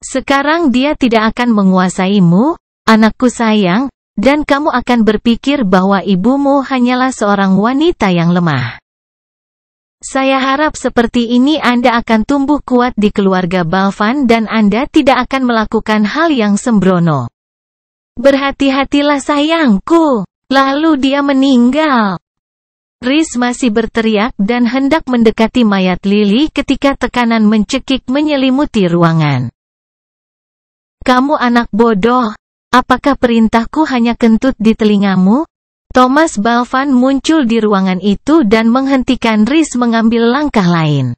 Sekarang dia tidak akan menguasaimu, anakku sayang, dan kamu akan berpikir bahwa ibumu hanyalah seorang wanita yang lemah. Saya harap seperti ini Anda akan tumbuh kuat di keluarga Balvan dan Anda tidak akan melakukan hal yang sembrono. Berhati-hatilah sayangku. Lalu dia meninggal. Riz masih berteriak dan hendak mendekati mayat Lily ketika tekanan mencekik menyelimuti ruangan. Kamu anak bodoh, apakah perintahku hanya kentut di telingamu? Thomas Balvan muncul di ruangan itu dan menghentikan Riz mengambil langkah lain.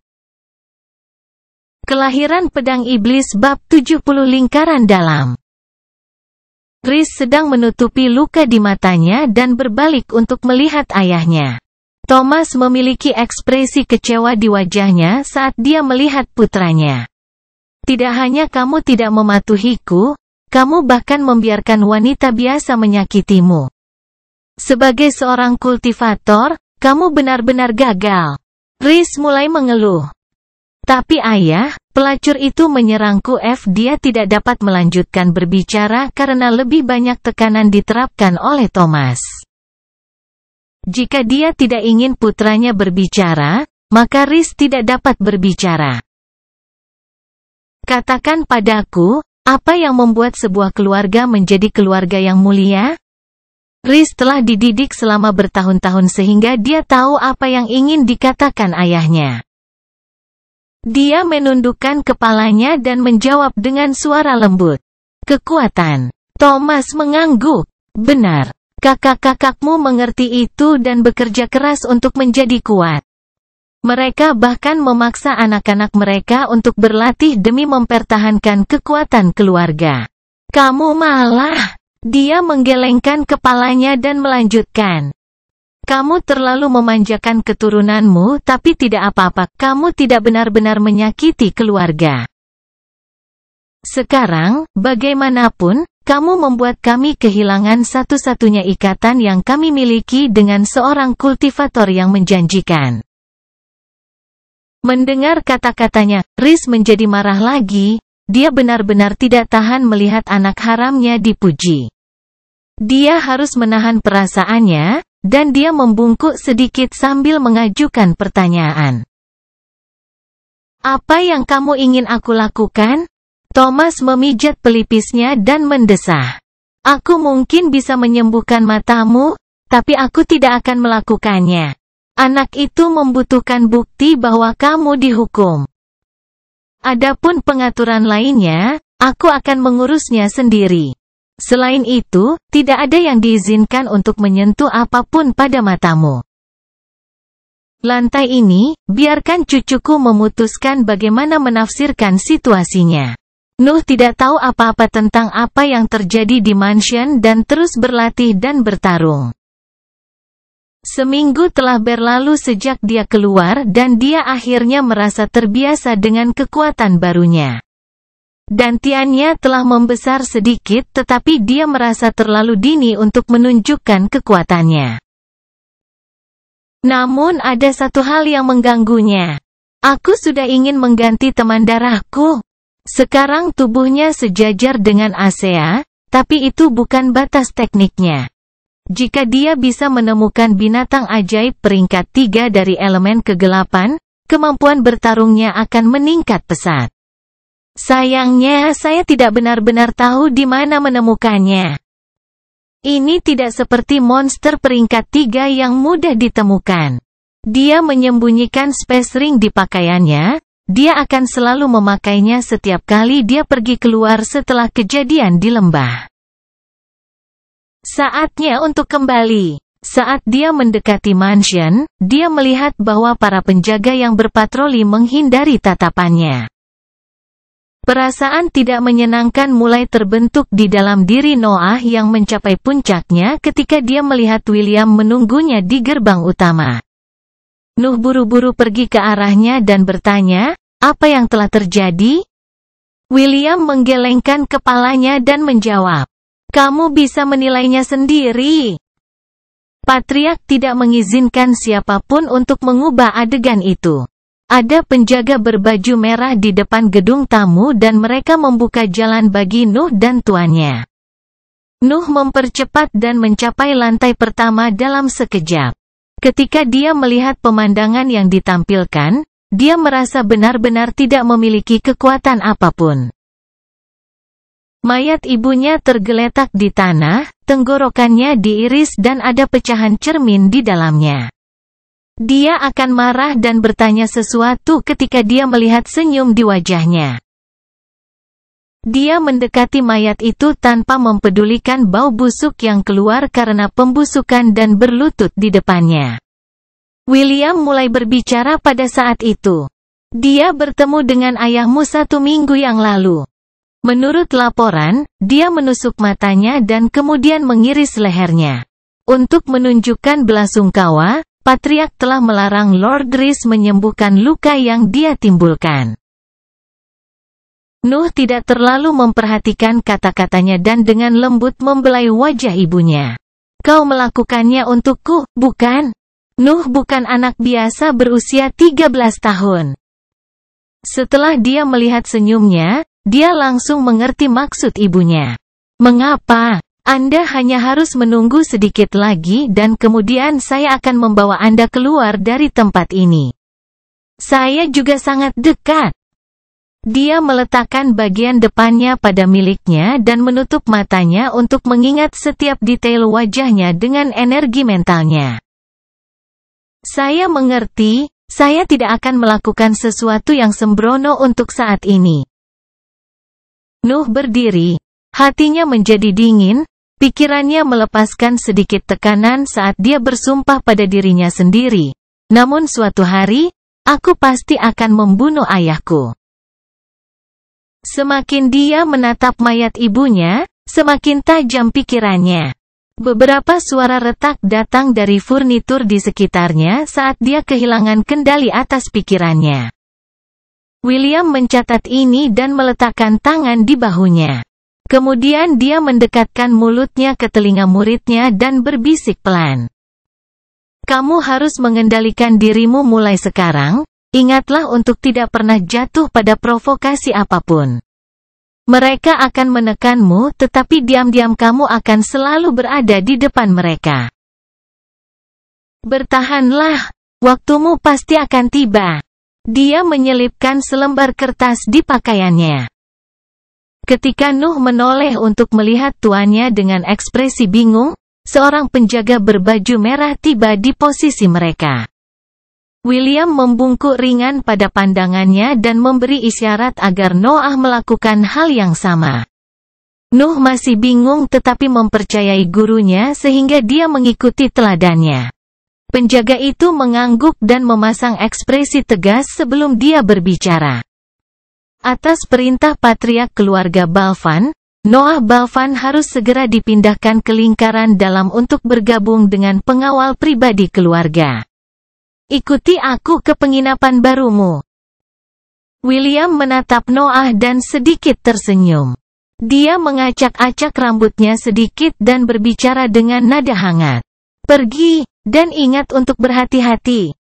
Kelahiran Pedang Iblis bab 70 lingkaran dalam. Riz sedang menutupi luka di matanya dan berbalik untuk melihat ayahnya. Thomas memiliki ekspresi kecewa di wajahnya saat dia melihat putranya. Tidak hanya kamu tidak mematuhiku, kamu bahkan membiarkan wanita biasa menyakitimu. Sebagai seorang kultivator, kamu benar-benar gagal. Riz mulai mengeluh. Tapi ayah, pelacur itu menyerangku. Dia tidak dapat melanjutkan berbicara karena lebih banyak tekanan diterapkan oleh Thomas. Jika dia tidak ingin putranya berbicara, maka Riz tidak dapat berbicara. Katakan padaku, apa yang membuat sebuah keluarga menjadi keluarga yang mulia? Riz telah dididik selama bertahun-tahun sehingga dia tahu apa yang ingin dikatakan ayahnya. Dia menundukkan kepalanya dan menjawab dengan suara lembut. Kekuatan. Thomas mengangguk. Benar. Kakak-kakakmu mengerti itu dan bekerja keras untuk menjadi kuat. Mereka bahkan memaksa anak-anak mereka untuk berlatih demi mempertahankan kekuatan keluarga. Kamu malah. Dia menggelengkan kepalanya dan melanjutkan. Kamu terlalu memanjakan keturunanmu tapi tidak apa-apa, kamu tidak benar-benar menyakiti keluarga. Sekarang, bagaimanapun, kamu membuat kami kehilangan satu-satunya ikatan yang kami miliki dengan seorang kultivator yang menjanjikan. Mendengar kata-katanya, Riz menjadi marah lagi, dia benar-benar tidak tahan melihat anak haramnya dipuji. Dia harus menahan perasaannya, dan dia membungkuk sedikit sambil mengajukan pertanyaan. Apa yang kamu ingin aku lakukan? Thomas memijat pelipisnya dan mendesah. Aku mungkin bisa menyembuhkan matamu, tapi aku tidak akan melakukannya. Anak itu membutuhkan bukti bahwa kamu dihukum. Adapun pengaturan lainnya, aku akan mengurusnya sendiri. Selain itu, tidak ada yang diizinkan untuk menyentuh apapun pada matamu. Lantai ini, biarkan cucuku memutuskan bagaimana menafsirkan situasinya. Nuh tidak tahu apa-apa tentang apa yang terjadi di mansion dan terus berlatih dan bertarung. Seminggu telah berlalu sejak dia keluar dan dia akhirnya merasa terbiasa dengan kekuatan barunya. Dantiannya telah membesar sedikit tetapi dia merasa terlalu dini untuk menunjukkan kekuatannya. Namun ada satu hal yang mengganggunya. Aku sudah ingin mengganti teman darahku. Sekarang tubuhnya sejajar dengan Asea, tapi itu bukan batas tekniknya. Jika dia bisa menemukan binatang ajaib peringkat 3 dari elemen kegelapan, kemampuan bertarungnya akan meningkat pesat. Sayangnya saya tidak benar-benar tahu di mana menemukannya. Ini tidak seperti monster peringkat 3 yang mudah ditemukan. Dia menyembunyikan space ring di pakaiannya, dia akan selalu memakainya setiap kali dia pergi keluar setelah kejadian di lembah. Saatnya untuk kembali. Saat dia mendekati mansion, dia melihat bahwa para penjaga yang berpatroli menghindari tatapannya. Perasaan tidak menyenangkan mulai terbentuk di dalam diri Noah yang mencapai puncaknya ketika dia melihat William menunggunya di gerbang utama. Nuh buru-buru pergi ke arahnya dan bertanya, "Apa yang telah terjadi?" William menggelengkan kepalanya dan menjawab, "Kamu bisa menilainya sendiri." Patriark tidak mengizinkan siapapun untuk mengubah adegan itu. Ada penjaga berbaju merah di depan gedung tamu dan mereka membuka jalan bagi Nuh dan tuannya. Nuh mempercepat dan mencapai lantai pertama dalam sekejap. Ketika dia melihat pemandangan yang ditampilkan, dia merasa benar-benar tidak memiliki kekuatan apapun. Mayat ibunya tergeletak di tanah, tenggorokannya diiris dan ada pecahan cermin di dalamnya. Dia akan marah dan bertanya sesuatu ketika dia melihat senyum di wajahnya. Dia mendekati mayat itu tanpa mempedulikan bau busuk yang keluar karena pembusukan dan berlutut di depannya. William mulai berbicara pada saat itu. Dia bertemu dengan ayahmu 1 minggu yang lalu. Menurut laporan, dia menusuk matanya dan kemudian mengiris lehernya. Untuk menunjukkan belasungkawa, Patriark telah melarang Lord Rhys menyembuhkan luka yang dia timbulkan. Nuh tidak terlalu memperhatikan kata-katanya dan dengan lembut membelai wajah ibunya. "Kau melakukannya untukku, bukan?" Nuh bukan anak biasa berusia 13 tahun. Setelah dia melihat senyumnya, dia langsung mengerti maksud ibunya. "Mengapa? Anda hanya harus menunggu sedikit lagi dan kemudian saya akan membawa Anda keluar dari tempat ini. Saya juga sangat dekat." Dia meletakkan bagian depannya pada miliknya dan menutup matanya untuk mengingat setiap detail wajahnya dengan energi mentalnya. "Saya mengerti, saya tidak akan melakukan sesuatu yang sembrono untuk saat ini." Nuh berdiri. Hatinya menjadi dingin, pikirannya melepaskan sedikit tekanan saat dia bersumpah pada dirinya sendiri. "Namun suatu hari, aku pasti akan membunuh ayahku." Semakin dia menatap mayat ibunya, semakin tajam pikirannya. Beberapa suara retak datang dari furnitur di sekitarnya saat dia kehilangan kendali atas pikirannya. William mencatat ini dan meletakkan tangan di bahunya. Kemudian dia mendekatkan mulutnya ke telinga muridnya dan berbisik pelan. "Kamu harus mengendalikan dirimu mulai sekarang, ingatlah untuk tidak pernah jatuh pada provokasi apapun. Mereka akan menekanmu tetapi diam-diam kamu akan selalu berada di depan mereka. Bertahanlah, waktumu pasti akan tiba." Dia menyelipkan selembar kertas di pakaiannya. Ketika Nuh menoleh untuk melihat tuannya dengan ekspresi bingung, seorang penjaga berbaju merah tiba di posisi mereka. William membungkuk ringan pada pandangannya dan memberi isyarat agar Noah melakukan hal yang sama. Nuh masih bingung tetapi mempercayai gurunya sehingga dia mengikuti teladannya. Penjaga itu mengangguk dan memasang ekspresi tegas sebelum dia berbicara. Atas perintah Patriark keluarga Balvan, Noah Balvan harus segera dipindahkan ke lingkaran dalam untuk bergabung dengan pengawal pribadi keluarga. "Ikuti aku ke penginapan barumu." William menatap Noah dan sedikit tersenyum. Dia mengacak-acak rambutnya sedikit dan berbicara dengan nada hangat. Pergi, dan ingat untuk berhati-hati.